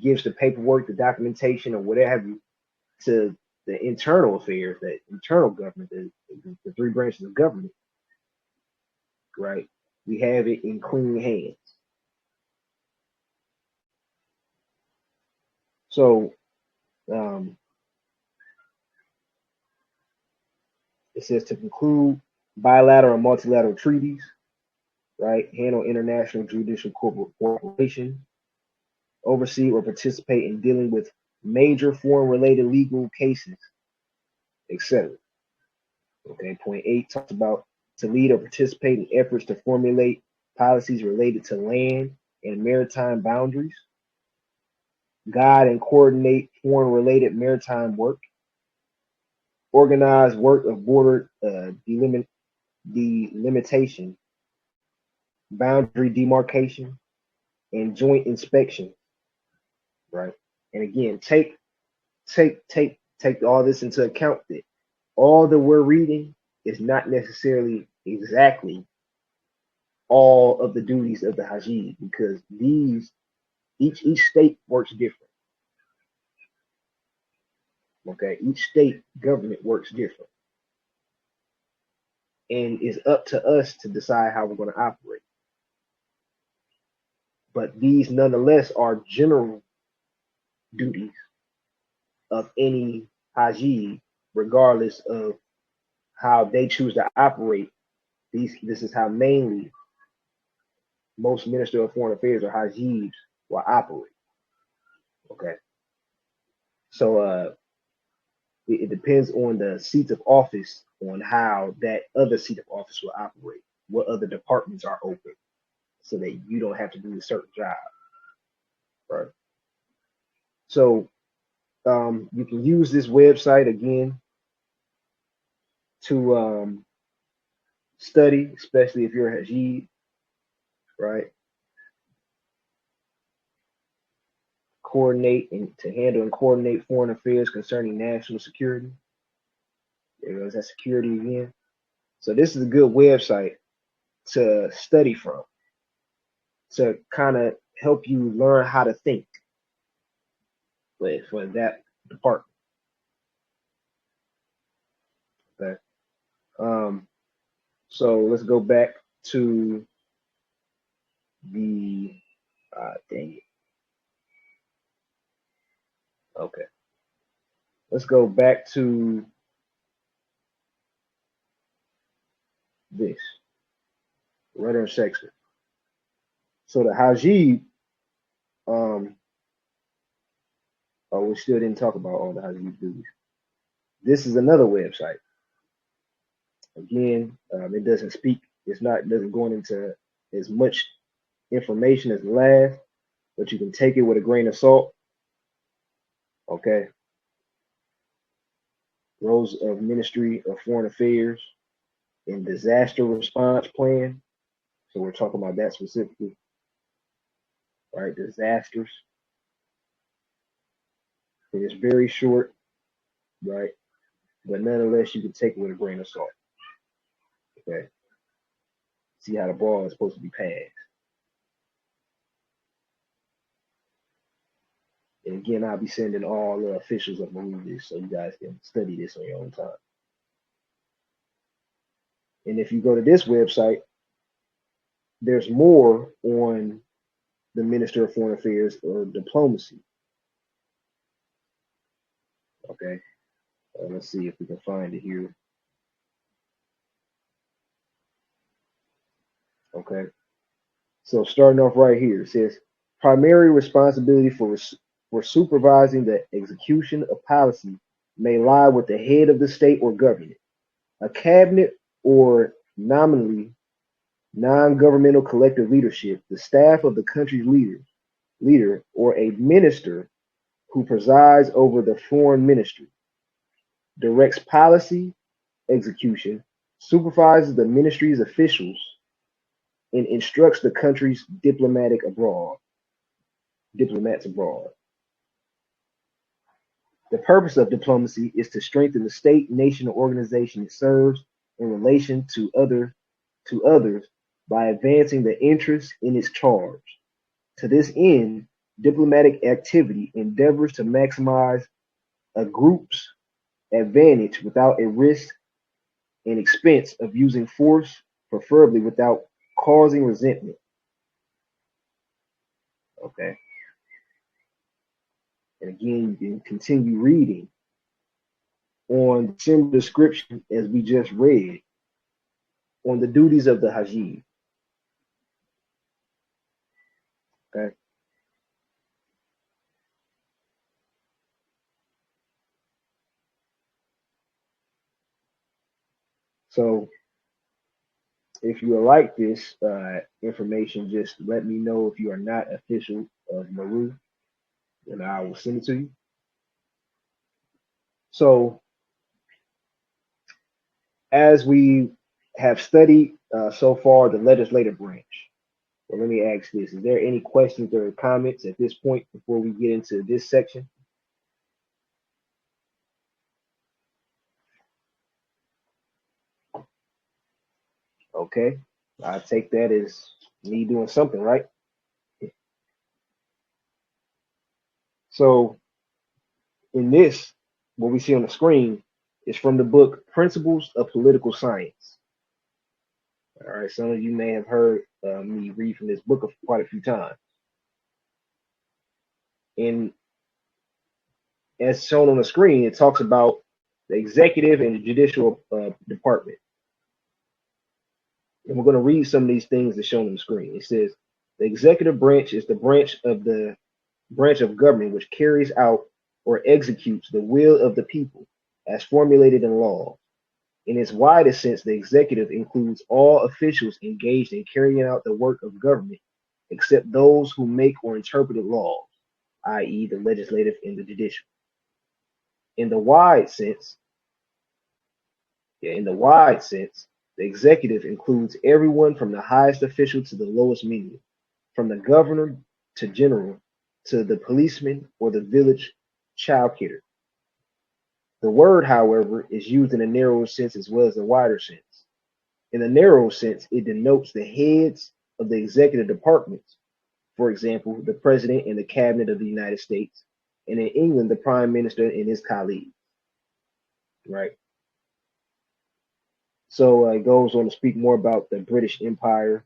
gives the paperwork, the documentation, or whatever to the internal affairs, the internal government, the three branches of government, right? We have it in clean hands. So it says to conclude bilateral and multilateral treaties, right? Handle international judicial cooperation, oversee or participate in dealing with major foreign-related legal cases, etc. Okay, point 8 talks about to lead or participate in efforts to formulate policies related to land and maritime boundaries, guide and coordinate foreign-related maritime work, organize work of border delimitation, boundary demarcation, and joint inspection, right? And again, take all this into account that all that we're reading is not necessarily exactly all of the duties of the Hajib, because each state works different. Okay, each state government works different, and it's up to us to decide how we're going to operate. But these nonetheless are general duties of any Hajib, regardless of how they choose to operate. This is how mainly most Minister of Foreign Affairs or Hajibs will operate. Okay. So it depends on the seats of office on how that other seat of office will operate, what other departments are open, so that you don't have to do a certain job. Right. So you can use this website again to study, especially if you're a Hajib, right? Coordinate and to handle and coordinate foreign affairs concerning national security. There goes that security again. So this is a good website to study from, to kind of help you learn how to think for that department. Okay. So let's go back to the dang it. Okay. Let's go back to this. Rudder and Sextant. So the Hajib, we still didn't talk about all the Hajib duties. This is another website. Again, it doesn't speak, doesn't go into as much information as the last, but you can take it with a grain of salt. Okay. Roles of Ministry of Foreign Affairs and Disaster Response Plan. So we're talking about that specifically. Right, disasters. It is very short, right? But nonetheless, you can take it with a grain of salt. Okay. See how the ball is supposed to be passed. And again, I'll be sending all the officials of this so you guys can study this on your own time. And if you go to this website, there's more on the Minister of Foreign Affairs or diplomacy. Okay. Let's see if we can find it here. Okay. So starting off right here, it says primary responsibility for supervising the execution of policy may lie with the head of the state or government, a cabinet or nominally non-governmental collective leadership, the staff of the country's leader, or a minister who presides over the foreign ministry, directs policy execution, supervises the ministry's officials, and instructs the country's diplomats abroad. The purpose of diplomacy is to strengthen the state, nation, or organization it serves in relation to others by advancing the interests in its charge. To this end, diplomatic activity endeavors to maximize a group's advantage without a risk and expense of using force, preferably without causing resentment. Okay. And again, you can continue reading on similar description as we just read on the duties of the Hajib. Okay. So if you would like this information, just let me know if you are not official of Maru, and I will send it to you. So as we have studied so far the legislative branch, well, let me ask this. Is there any questions or comments at this point before we get into this section? Okay. I take that as me doing something, right? So in this, what we see on the screen is from the book Principles of Political Science. All right, some of you may have heard me read from this book quite a few times. And as shown on the screen, it talks about the executive and the judicial department. And we're going to read some of these things that's shown on the screen. It says the executive branch is the branch of government which carries out or executes the will of the people as formulated in law. In its widest sense, the executive includes all officials engaged in carrying out the work of government, except those who make or interpret laws, i.e., the legislative and the judicial. In the wide sense, the executive includes everyone from the highest official to the lowest menial, from the governor to general to the policeman or the village childcare. The word, however, is used in a narrow sense as well as a wider sense. In the narrow sense, it denotes the heads of the executive departments, for example, the president and the cabinet of the United States, and in England, the prime minister and his colleagues. Right? So it goes on to speak more about the British Empire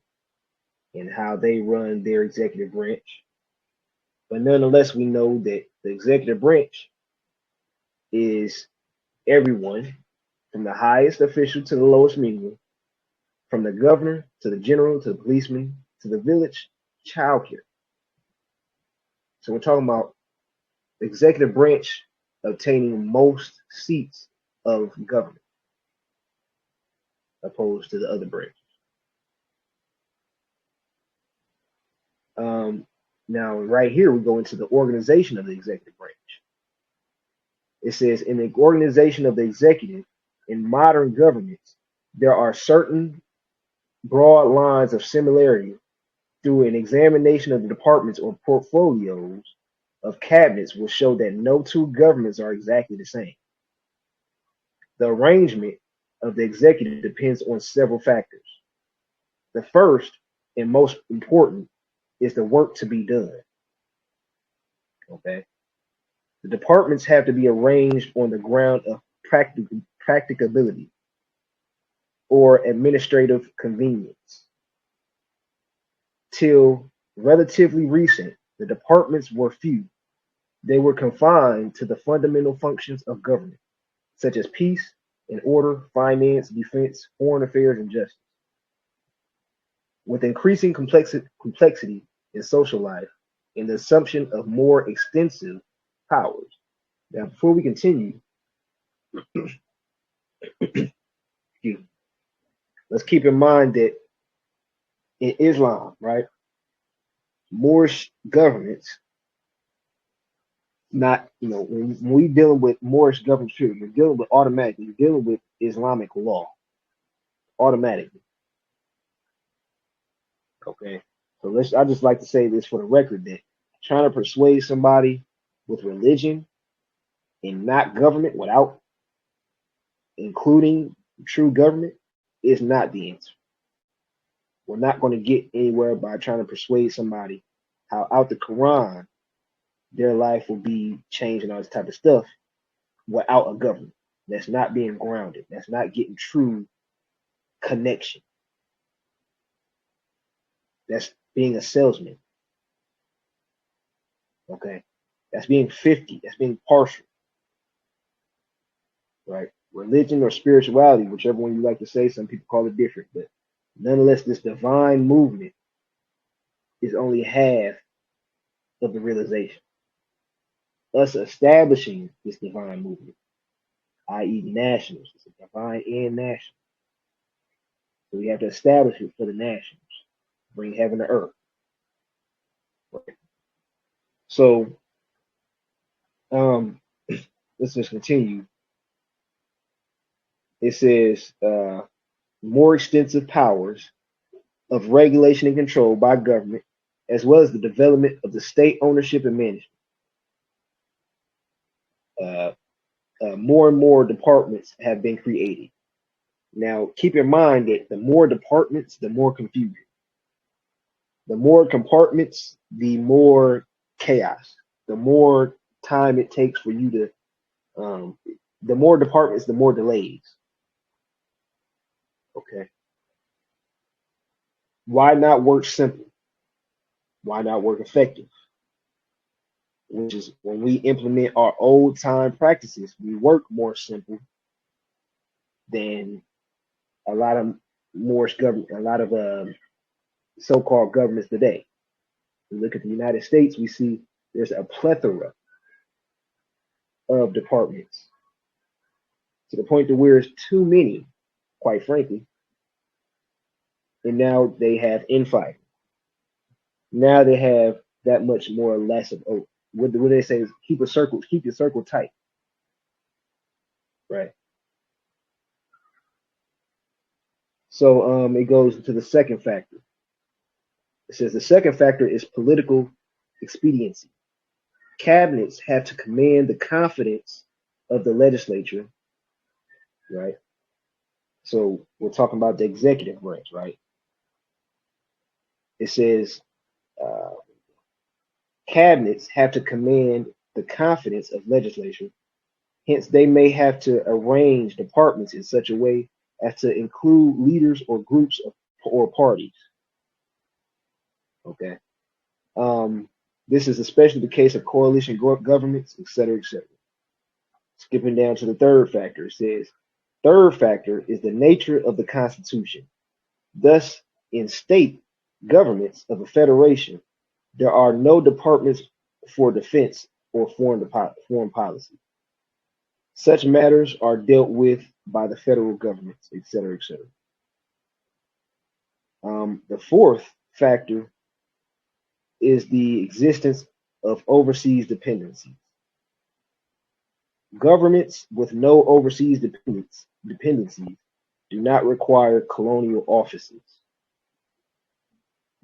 and how they run their executive branch. But nonetheless, we know that the executive branch is everyone from the highest official to the lowest menial, from the governor to the general to the policeman to the village childcare. So we're talking about the executive branch obtaining most seats of government opposed to the other branches. Now, right here, we go into the organization of the executive branch. It says, in the organization of the executive in modern governments, there are certain broad lines of similarity through an examination of the departments or portfolios of cabinets will show that no two governments are exactly the same. The arrangement of the executive depends on several factors. The first and most important is the work to be done. Okay. The departments have to be arranged on the ground of practicability or administrative convenience. Till relatively recent, the departments were few. They were confined to the fundamental functions of government, such as peace and order, finance, defense, foreign affairs, and justice. With increasing complexity in social life and the assumption of more extensive powers. Now, before we continue, let's keep in mind that in Islam, right, Moorish governments, not, when we dealing with Moorish government, we're dealing with automatically, we're dealing with Islamic law automatically. Okay. So I just like to say this for the record that trying to persuade somebody with religion and not government without including true government is not the answer. We're not going to get anywhere by trying to persuade somebody how out the Quran their life will be changed and all this type of stuff without a government. That's not being grounded. That's not getting true connection. That's being a salesman. Okay. That's being 50. That's being partial. Right? Religion or spirituality, whichever one you like to say, some people call it different, but nonetheless, this divine movement is only half of the realization. Us establishing this divine movement, i.e., nationals, it's a divine and national. So we have to establish it for the nationals, bring heaven to earth. Right? So let's just continue. It says more extensive powers of regulation and control by government, as well as the development of the state ownership and management. More and more departments have been created. Now, keep in mind that the more departments, the more confusion. The more compartments, the more chaos. The more time it takes for you to, the more departments, the more delays. Okay. Why not work simple? Why not work effective? Which is when we implement our old time practices, we work more simple than a lot of so-called governments today. We look at the United States, we see there's a plethora of departments to the point to where it's too many, quite frankly. And now they have infighting. Now they have that much more or less of what they say is keep your circle tight. Right. So it goes to the second factor. It says the second factor is political expediency. Cabinets have to command the confidence of the legislature, right? So we're talking about the executive branch, right? It says cabinets have to command the confidence of legislature. Hence, they may have to arrange departments in such a way as to include leaders or groups or parties. Okay. This is especially the case of coalition governments, et cetera, et cetera. Skipping down to the third factor, it says, third factor is the nature of the Constitution. Thus, in state governments of a federation, there are no departments for defense or foreign policy. Such matters are dealt with by the federal governments, et cetera, et cetera. The fourth factor is the existence of overseas dependencies. Governments with no overseas dependencies do not require colonial offices.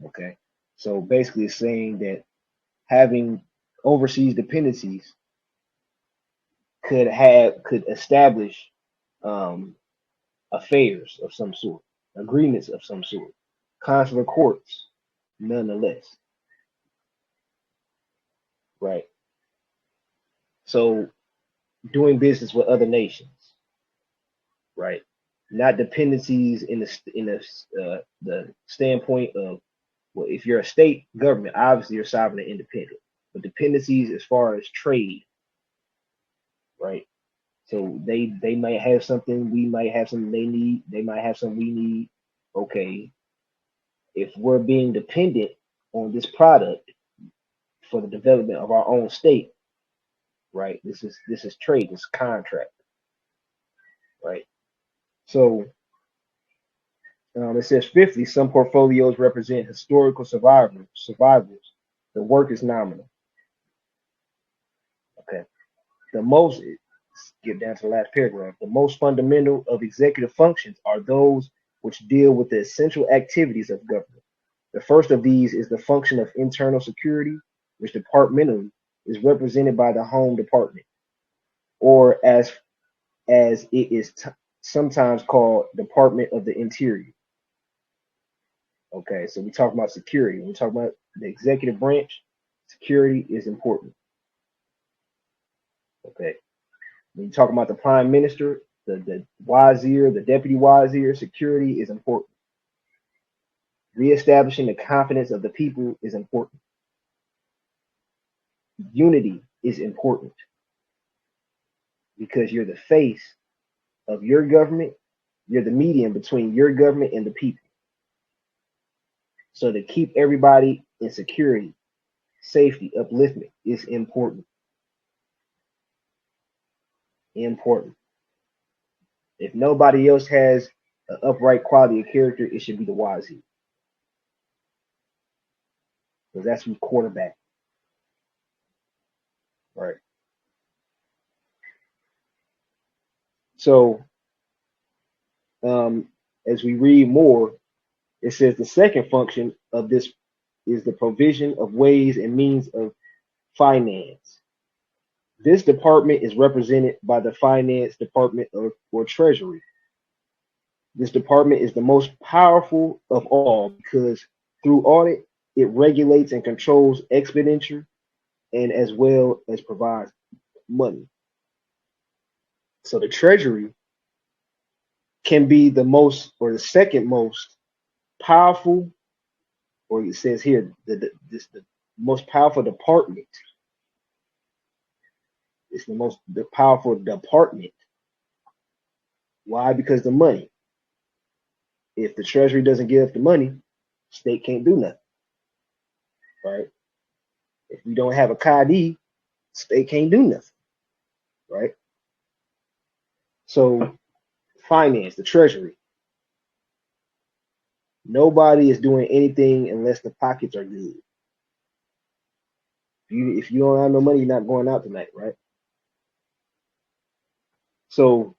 Okay, so basically it's saying that having overseas dependencies could establish affairs of some sort, agreements of some sort, consular courts, nonetheless. Right. So doing business with other nations, right? Not dependencies in the standpoint of, well, if you're a state government, obviously you're sovereign and independent, but dependencies as far as trade, right? So they might have something, we might have something they need, they might have something we need. Okay, if we're being dependent on this product for the development of our own state, right? This is trade, this is contract, right? So it says fifthly, some portfolios represent historical survivors. The work is nominal. Okay. Skip down to the last paragraph. The most fundamental of executive functions are those which deal with the essential activities of government. The first of these is the function of internal security, which departmentally is represented by the Home Department, or as it is sometimes called Department of the Interior. Okay, so we talk about security. When we talk about the executive branch, security is important. Okay. When you talk about the prime minister, the wazir, the deputy wazir, security is important. Reestablishing the confidence of the people is important. Unity is important because you're the face of your government. You're the medium between your government and the people. So to keep everybody in security, safety, upliftment is important. Important. If nobody else has an upright quality of character, it should be the wazir. Because that's who's quarterback. Right. So as we read more, it says the second function of this is the provision of ways and means of finance. This department is represented by the finance department or treasury. This department is the most powerful of all because through audit, it regulates and controls expenditure and as well as provides money. So the treasury can be the most or the second most powerful, or it says here, the most powerful department. It's the powerful department. Why? Because the money. If the treasury doesn't give the money, state can't do nothing. Right? If we don't have a Qadi, state can't do nothing. Right? So finance, the treasury. Nobody is doing anything unless the pockets are good. If you don't have no money, you're not going out tonight, right? So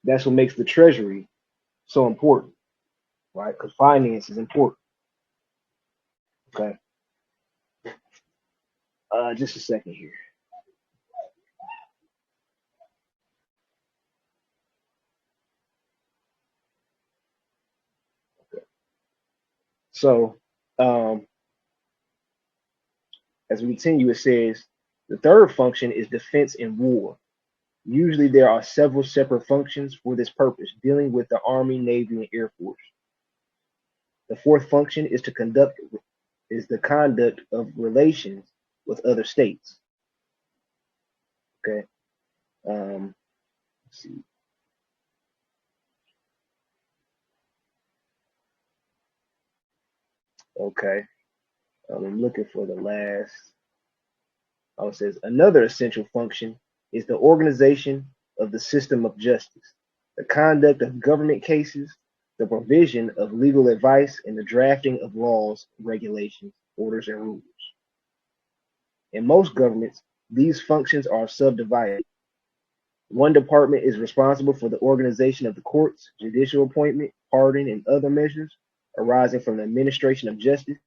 that's what makes the treasury so important, right? Because finance is important. Okay. Just a second here. Okay. So as we continue, it says the third function is defense in war. Usually there are several separate functions for this purpose, dealing with the Army, Navy, and Air Force. The fourth function is the conduct of relations with other states. Okay. Let's see. Okay. I'm looking for the last. Oh, it says another essential function is the organization of the system of justice, the conduct of government cases, the provision of legal advice, and the drafting of laws, regulations, orders, and rules. In most governments, these functions are subdivided. One department is responsible for the organization of the courts, judicial appointment, pardon, and other measures arising from the administration of justice.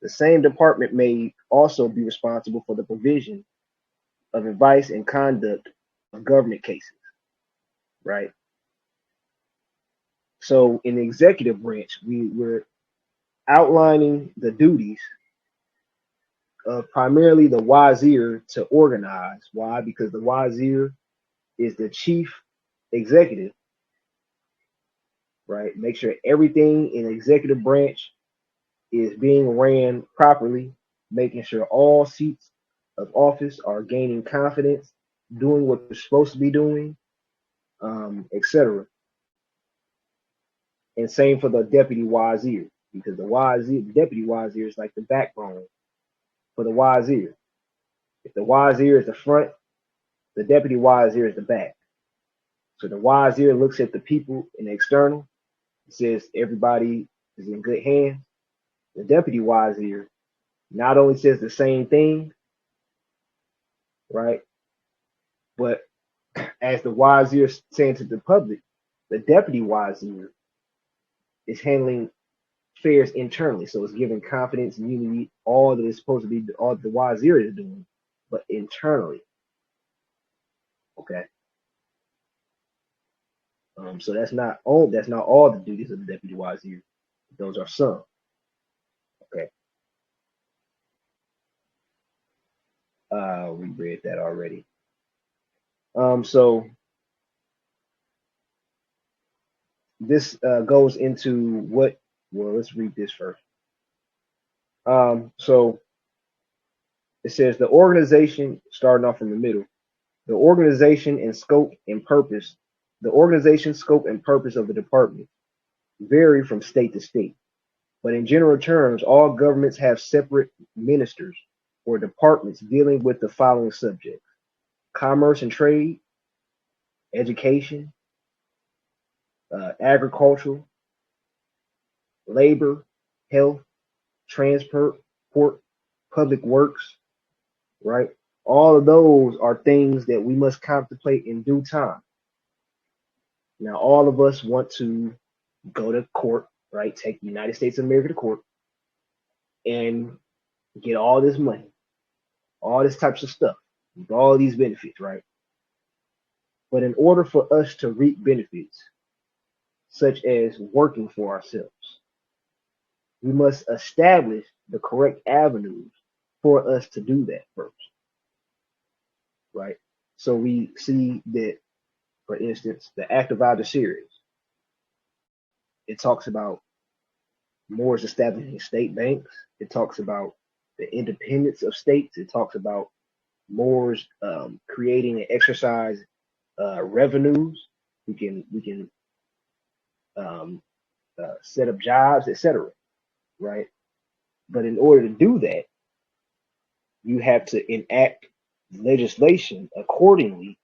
The same department may also be responsible for the provision of advice and conduct of government cases, right? So in the executive branch, we're outlining the duties of primarily the wazir to organize. Why? Because the wazir is the chief executive, right? Make sure everything in the executive branch is being ran properly, making sure all seats of office are gaining confidence, doing what they're supposed to be doing, etc. And same for the deputy wazir, because the deputy wazir is like the backbone for the wazir. If the wazir is the front, the deputy wazir is the back. So the wazir looks at the people in the external, says everybody is in good hands. The deputy wazir not only says the same thing, right? But as the wazir is saying to the public, the deputy wazir is handling affairs internally. So it's giving confidence and unity, all that is supposed to be, all the wazir is doing, but internally. Okay. So that's not all the duties of the deputy wazir. Those are some. Okay. We read that already. So this goes into what? Well, let's read this first. So it says the organization, starting off in the middle, the organization and scope and purpose, the organization, scope, and purpose of the department vary from state to state. But in general terms, all governments have separate ministers or departments dealing with the following subjects: commerce and trade, education, agricultural, labor, health, transport, public works, right? All of those are things that we must contemplate in due time. Now, all of us want to go to court, right? Take the United States of America to court and get all this money, all this types of stuff, with all these benefits, right? But in order for us to reap benefits, such as working for ourselves, we must establish the correct avenues for us to do that first, right? So we see that, for instance, the Act of Alder series, it talks about Moors establishing state banks. It talks about the independence of states. It talks about Moors creating and exercise revenues. We can um, set up jobs, etc. Right? But in order to do that, you have to enact legislation accordingly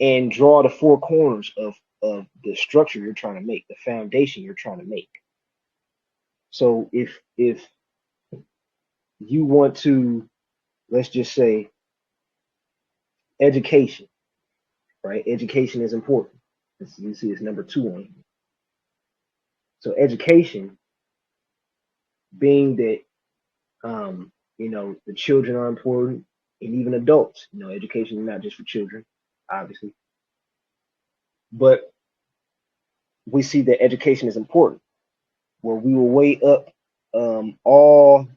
and draw the four corners of the structure you're trying to make, the foundation you're trying to make. So if you want to, let's just say, education, right? Education is important. As you see, it's number 2 on here. So education, being that the children are important, and even adults. Education is not just for children, obviously, but we see that education is important. Where we will weigh up all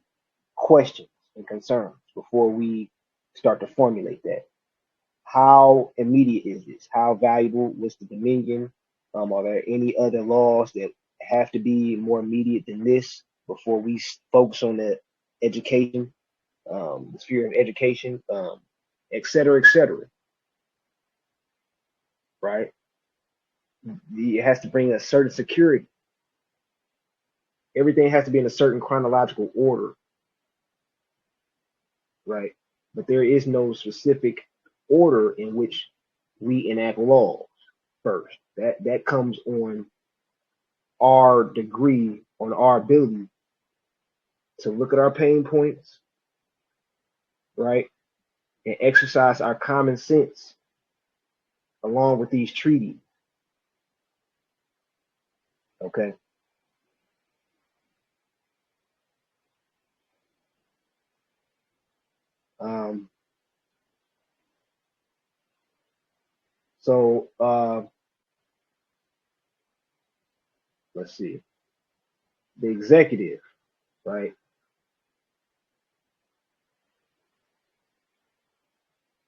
questions and concerns before we start to formulate that. How immediate is this? How valuable was the Dominion? Are there any other laws that have to be more immediate than this before we focus on the education, the sphere of education, et cetera, right? It has to bring a certain security. Everything has to be in a certain chronological order, right? But there is no specific order in which we enact laws first. That comes on our degree, on our ability to look at our pain points, right? And exercise our common sense along with these treaties. Okay. Um, so let's see. The executive, right?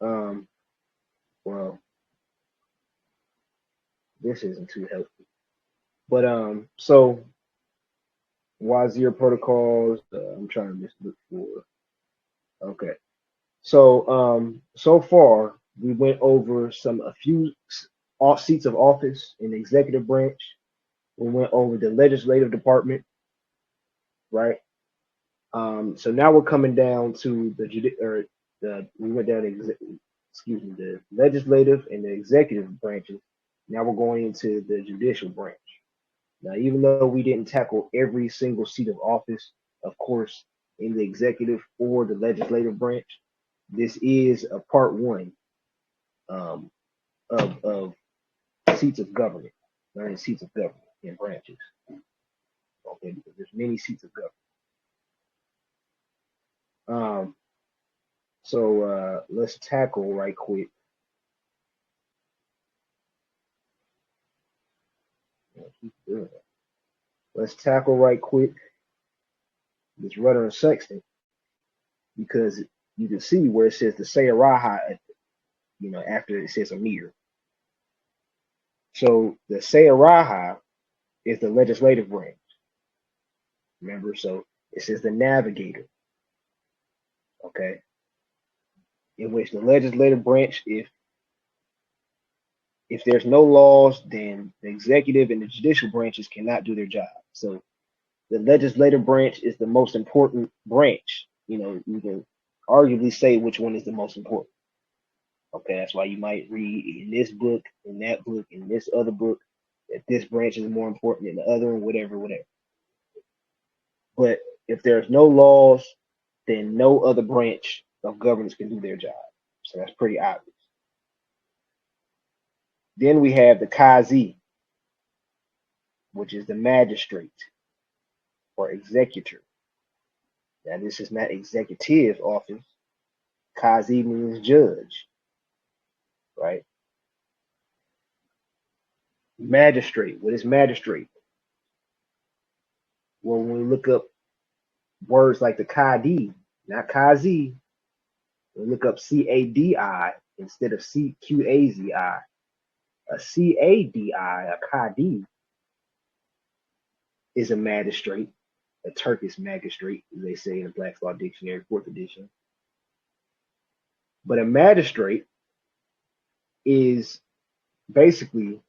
Um, well, this isn't too helpful. But so Wazir protocols, I'm trying to just look for. Okay. So so far we went over a few seats of office in the executive branch. We went over the legislative department, right? So now we're coming down to we went down the legislative and the executive branches. Now we're going into the judicial branch. Now, even though we didn't tackle every single seat of office, of course, in the executive or the legislative branch, this is a part one um, of seats of government, learning seats of government in branches. Okay, because there's many seats of government. So let's tackle right quick. Let's tackle right quick this Rudder and Sextant, because you can see where it says the Seyaraha, after it says Amir. So the Seyaraha is the legislative branch. Remember, so it says the navigator. Okay, in which the legislative branch, if there's no laws, then the executive and the judicial branches cannot do their job. So the legislative branch is the most important branch. You can arguably say which one is the most important. Okay, that's why you might read in this book, in that book, in this other book, that this branch is more important than the other, and whatever. But if there's no laws, then no other branch of governance can do their job. So that's pretty obvious. Then we have the Qazi, which is the magistrate or executor. Now, this is not executive office. Qazi means judge, right? Magistrate. What is magistrate? Well, when we look up words like the Qadi, not Qazi, we look up Cadi instead of Cqazi. A Cadi, a Qadi, is a magistrate, a Turkish magistrate, as they say in the Black's Law Dictionary, 4th edition. But a magistrate is basically,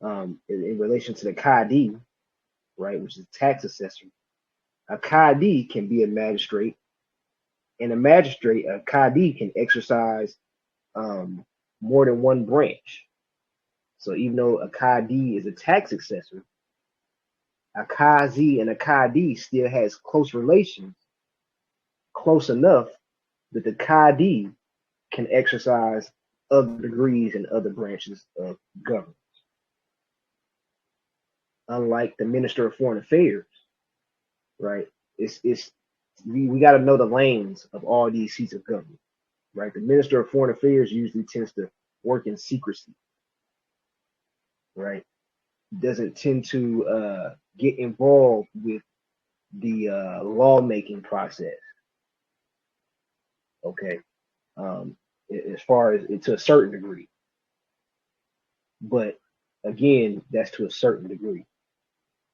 in relation to the Qadi, right, which is a tax assessor, a Qadi can be a magistrate, and a Qadi can exercise more than one branch. So even though a Qadi is a tax assessor, a Qazi and a Qadi still has close relations, close enough that the Qadi can exercise other degrees in other branches of government. Unlike the Minister of Foreign Affairs, right? We got to know the lanes of all these seats of government, right? The Minister of Foreign Affairs usually tends to work in secrecy, right? Doesn't tend to get involved with the lawmaking process. Okay, as far as to a certain degree, but again, that's to a certain degree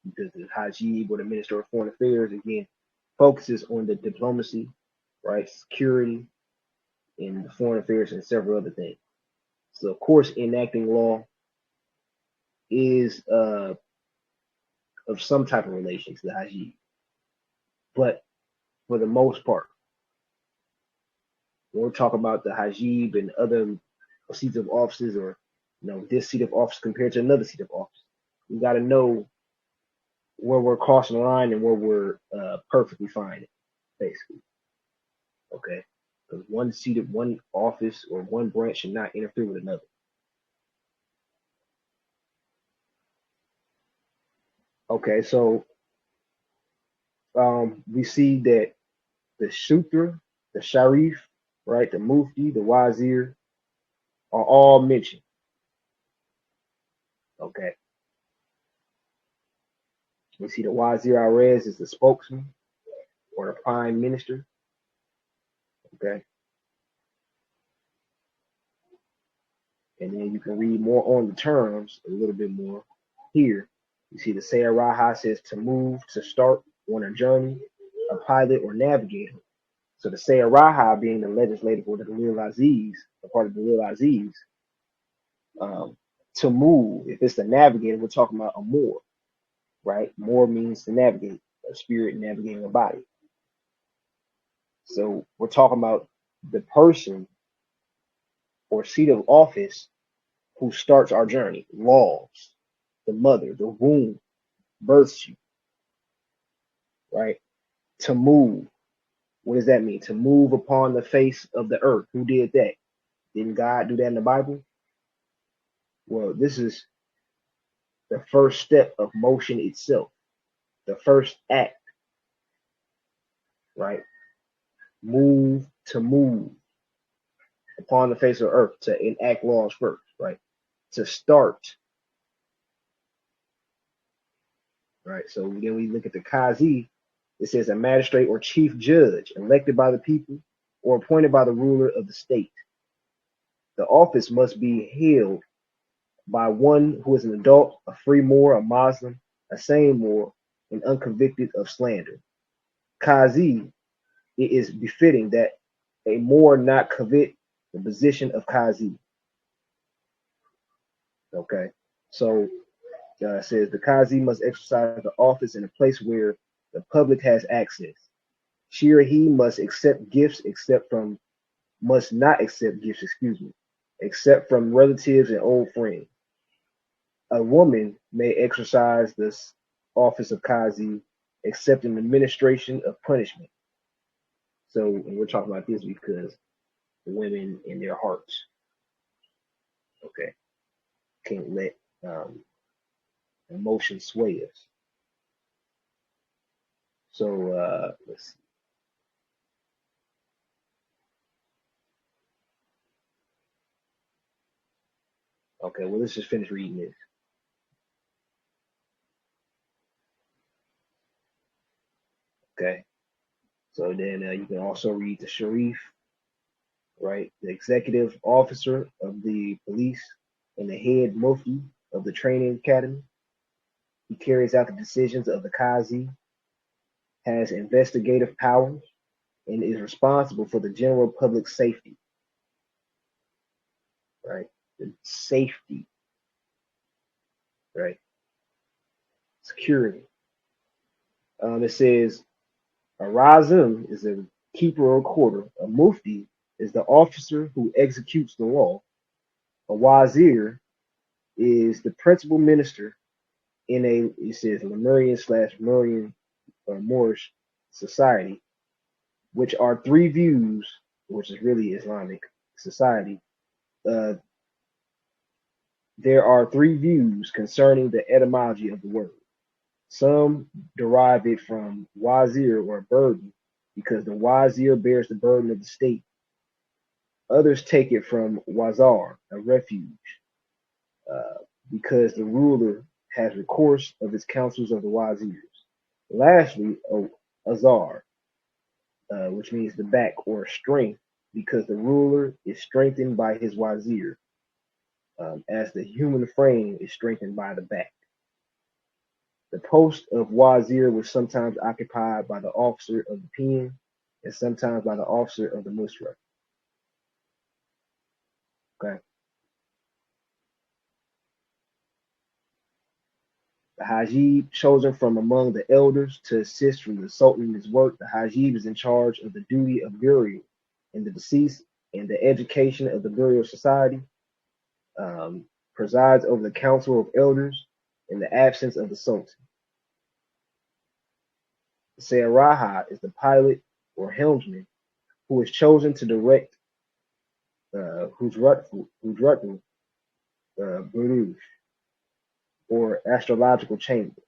because the Hajib or the Minister of Foreign Affairs again focuses on the diplomacy, right, security, and the foreign affairs and several other things. So of course, enacting law is of some type of relation to the Hajib, but for the most part, when we talk about the Hajib and other seats of offices, or this seat of office compared to another seat of office, we got to know where we're crossing the line and where we're perfectly fine, basically. Okay, because one seat of one office or one branch should not interfere with another. Okay, so we see that the Sutra, the Sharif, right, the Mufti, the Wazir are all mentioned. Okay. We see the Wazir Arez is the spokesman or the prime minister. Okay. And then you can read more on the terms, a little bit more here. You see the Seyaraha says to move, to start on a journey, a pilot or navigator. So the Seyaraha being the legislative or the Dalil Aziz, a part of the Dalil Aziz, to move. If it's the navigator, we're talking about a Moor, right? Moor means to navigate, a spirit navigating a body. So we're talking about the person or seat of office who starts our journey. Laws, the mother, the womb, births you, right? To move. What does that mean? To move upon the face of the earth. Who did that? Didn't God do that in the Bible? Well, this is the first step of motion itself, the first act, right? Move, to move upon the face of the earth, to enact laws first, right? To start, right? So then we look at the Qazi. It says a magistrate or chief judge elected by the people or appointed by the ruler of the state. The office must be held by one who is an adult, a free Moor, a Muslim, a sane Moor, and unconvicted of slander. Qazi, it is befitting that a Moor not covet the position of Qazi. Okay, so it says the Qazi must exercise the office in a place where the public has access. She or he must not accept gifts, except from relatives and old friends. A woman may exercise this office of Qazi except in the administration of punishment. So, and we're talking about this because the women in their hearts, okay, can't let emotion sway us. So let's see. Okay, well, let's just finish reading this. Okay, so then you can also read the Sharif, right? The executive officer of the police and the head mufti of the training academy. He carries out the decisions of the Qazi, has investigative powers, and is responsible for the general public safety, right? The safety, right? Security. It says a razim is a keeper or recorder. A mufti is the officer who executes the law. A wazir is the principal minister in it says Lemurian/Murian or Moorish society, which are three views, which is really Islamic society. There are three views concerning the etymology of the word. Some derive it from wazir or burden, because the wazir bears the burden of the state. Others take it from wazar, a refuge, because the ruler has recourse of his counsels of the wazirs. Lastly, azar, which means the back or strength, because the ruler is strengthened by his wazir, as the human frame is strengthened by the back. The post of wazir was sometimes occupied by the officer of the pen and sometimes by the officer of the musra. Okay. The Hajib, chosen from among the elders to assist from the Sultan in his work. The Hajib is in charge of the duty of burial in the deceased and the education of the burial society, presides over the council of elders in the absence of the Sultan. The Seyaraha is the pilot or helmsman who is chosen to direct Hujratu Buruj, or astrological chamber.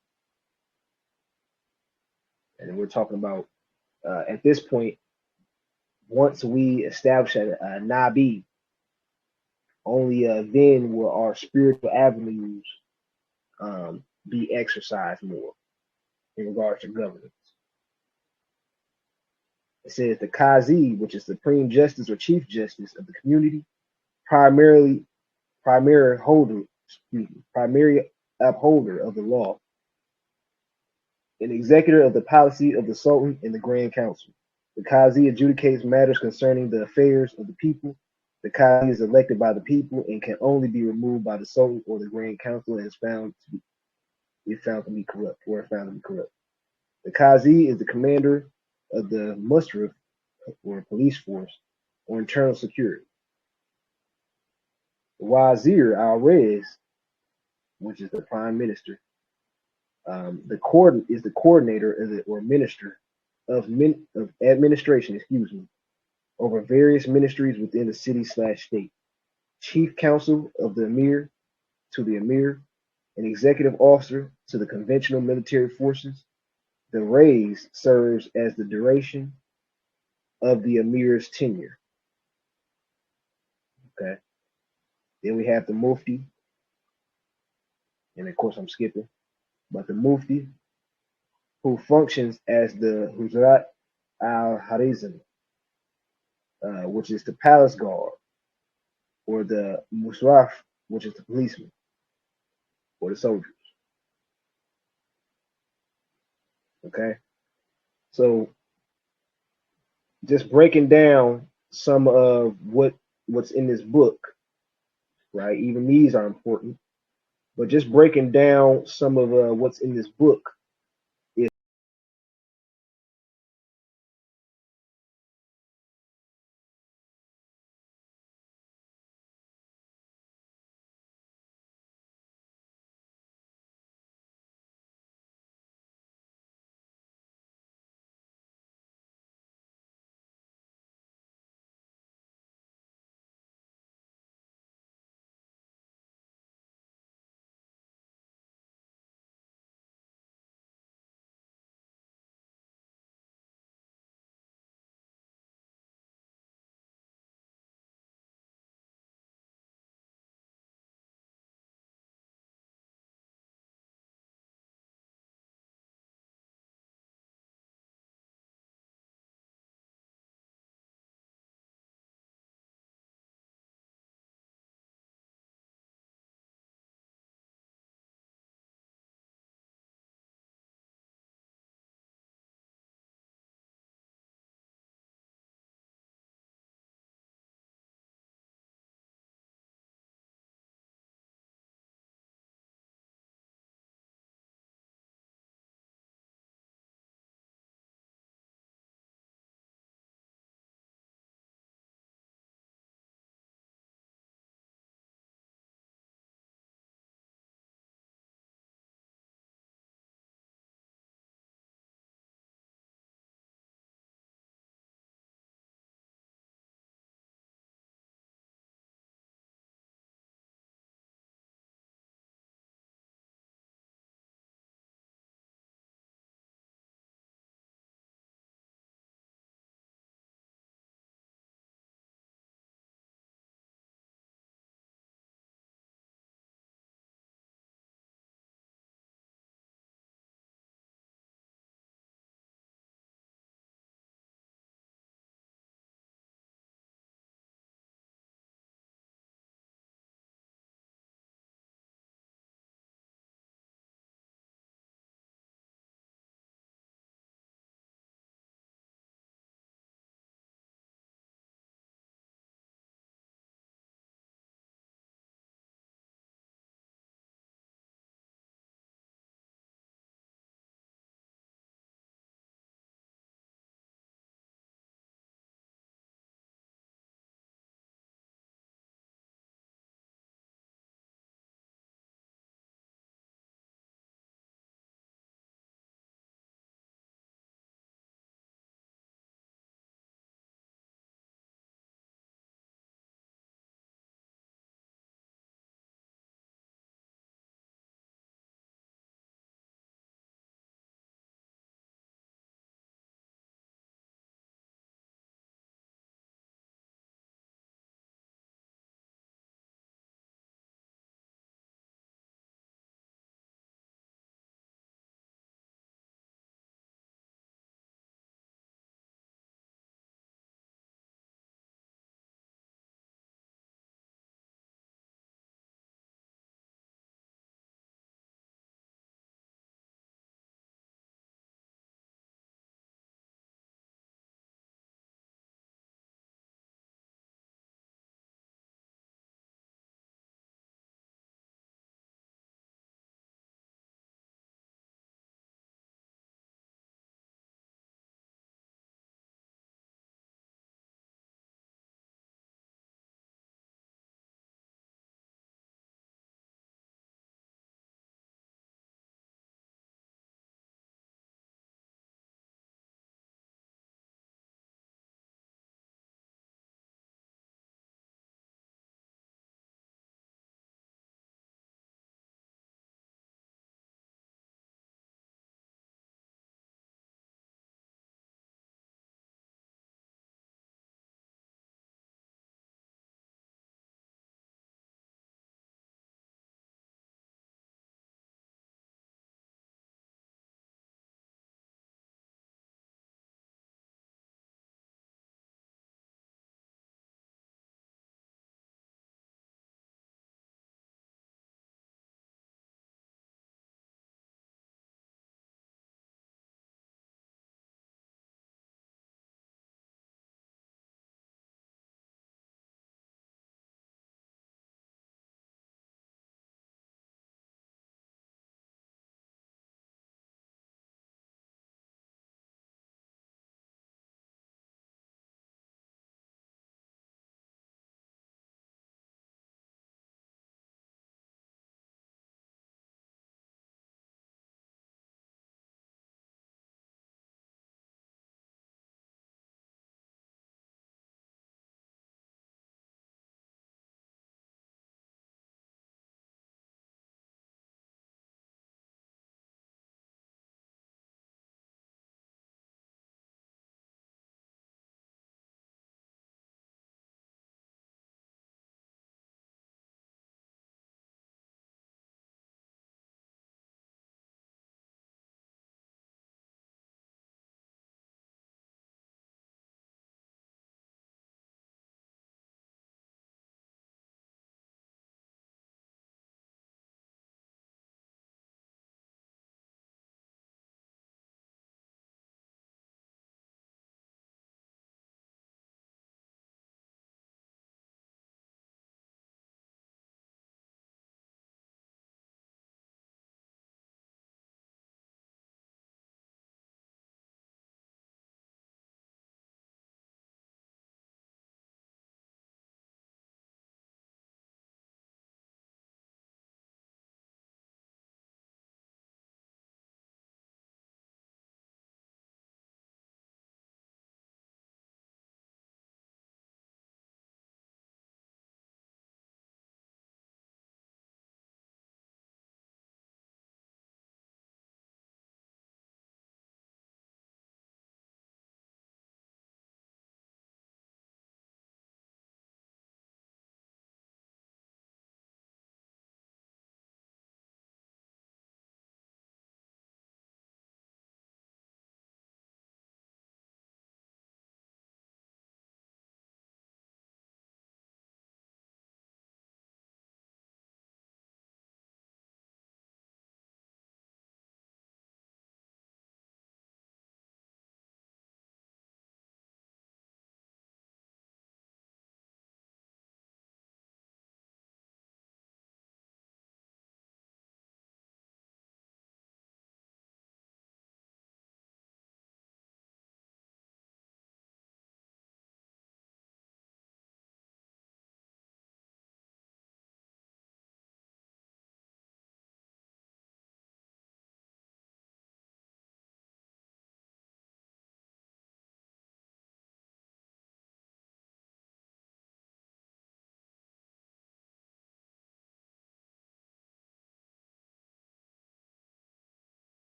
And we're talking about at this point, once we establish a Nabi, only then will our spiritual avenues be exercised more in regards to governance. It says the Qazi, which is supreme justice or chief justice of the community, primary upholder of the law, an executor of the policy of the Sultan and the Grand Council. The Qazi adjudicates matters concerning the affairs of the people. The Qazi is elected by the people and can only be removed by the Sultan or the Grand Council and is found to be corrupt. The Qazi is the commander of the Musrif or police force or internal security. The Wazir al-Rez, which is the prime minister, is the coordinator or minister of administration, over various ministries within the city/state. Chief counsel of the emir to the emir, an executive officer to the conventional military forces. The Rez serves as the duration of the emir's tenure. Okay. Then we have the Mufti, and of course I'm skipping, but the Mufti, who functions as the Huzrat al-Harizm, which is the palace guard, or the musraf, which is the policeman or the soldiers. Okay, so just breaking down some of what's in this book, right? Even these are important, but just breaking down some of what's in this book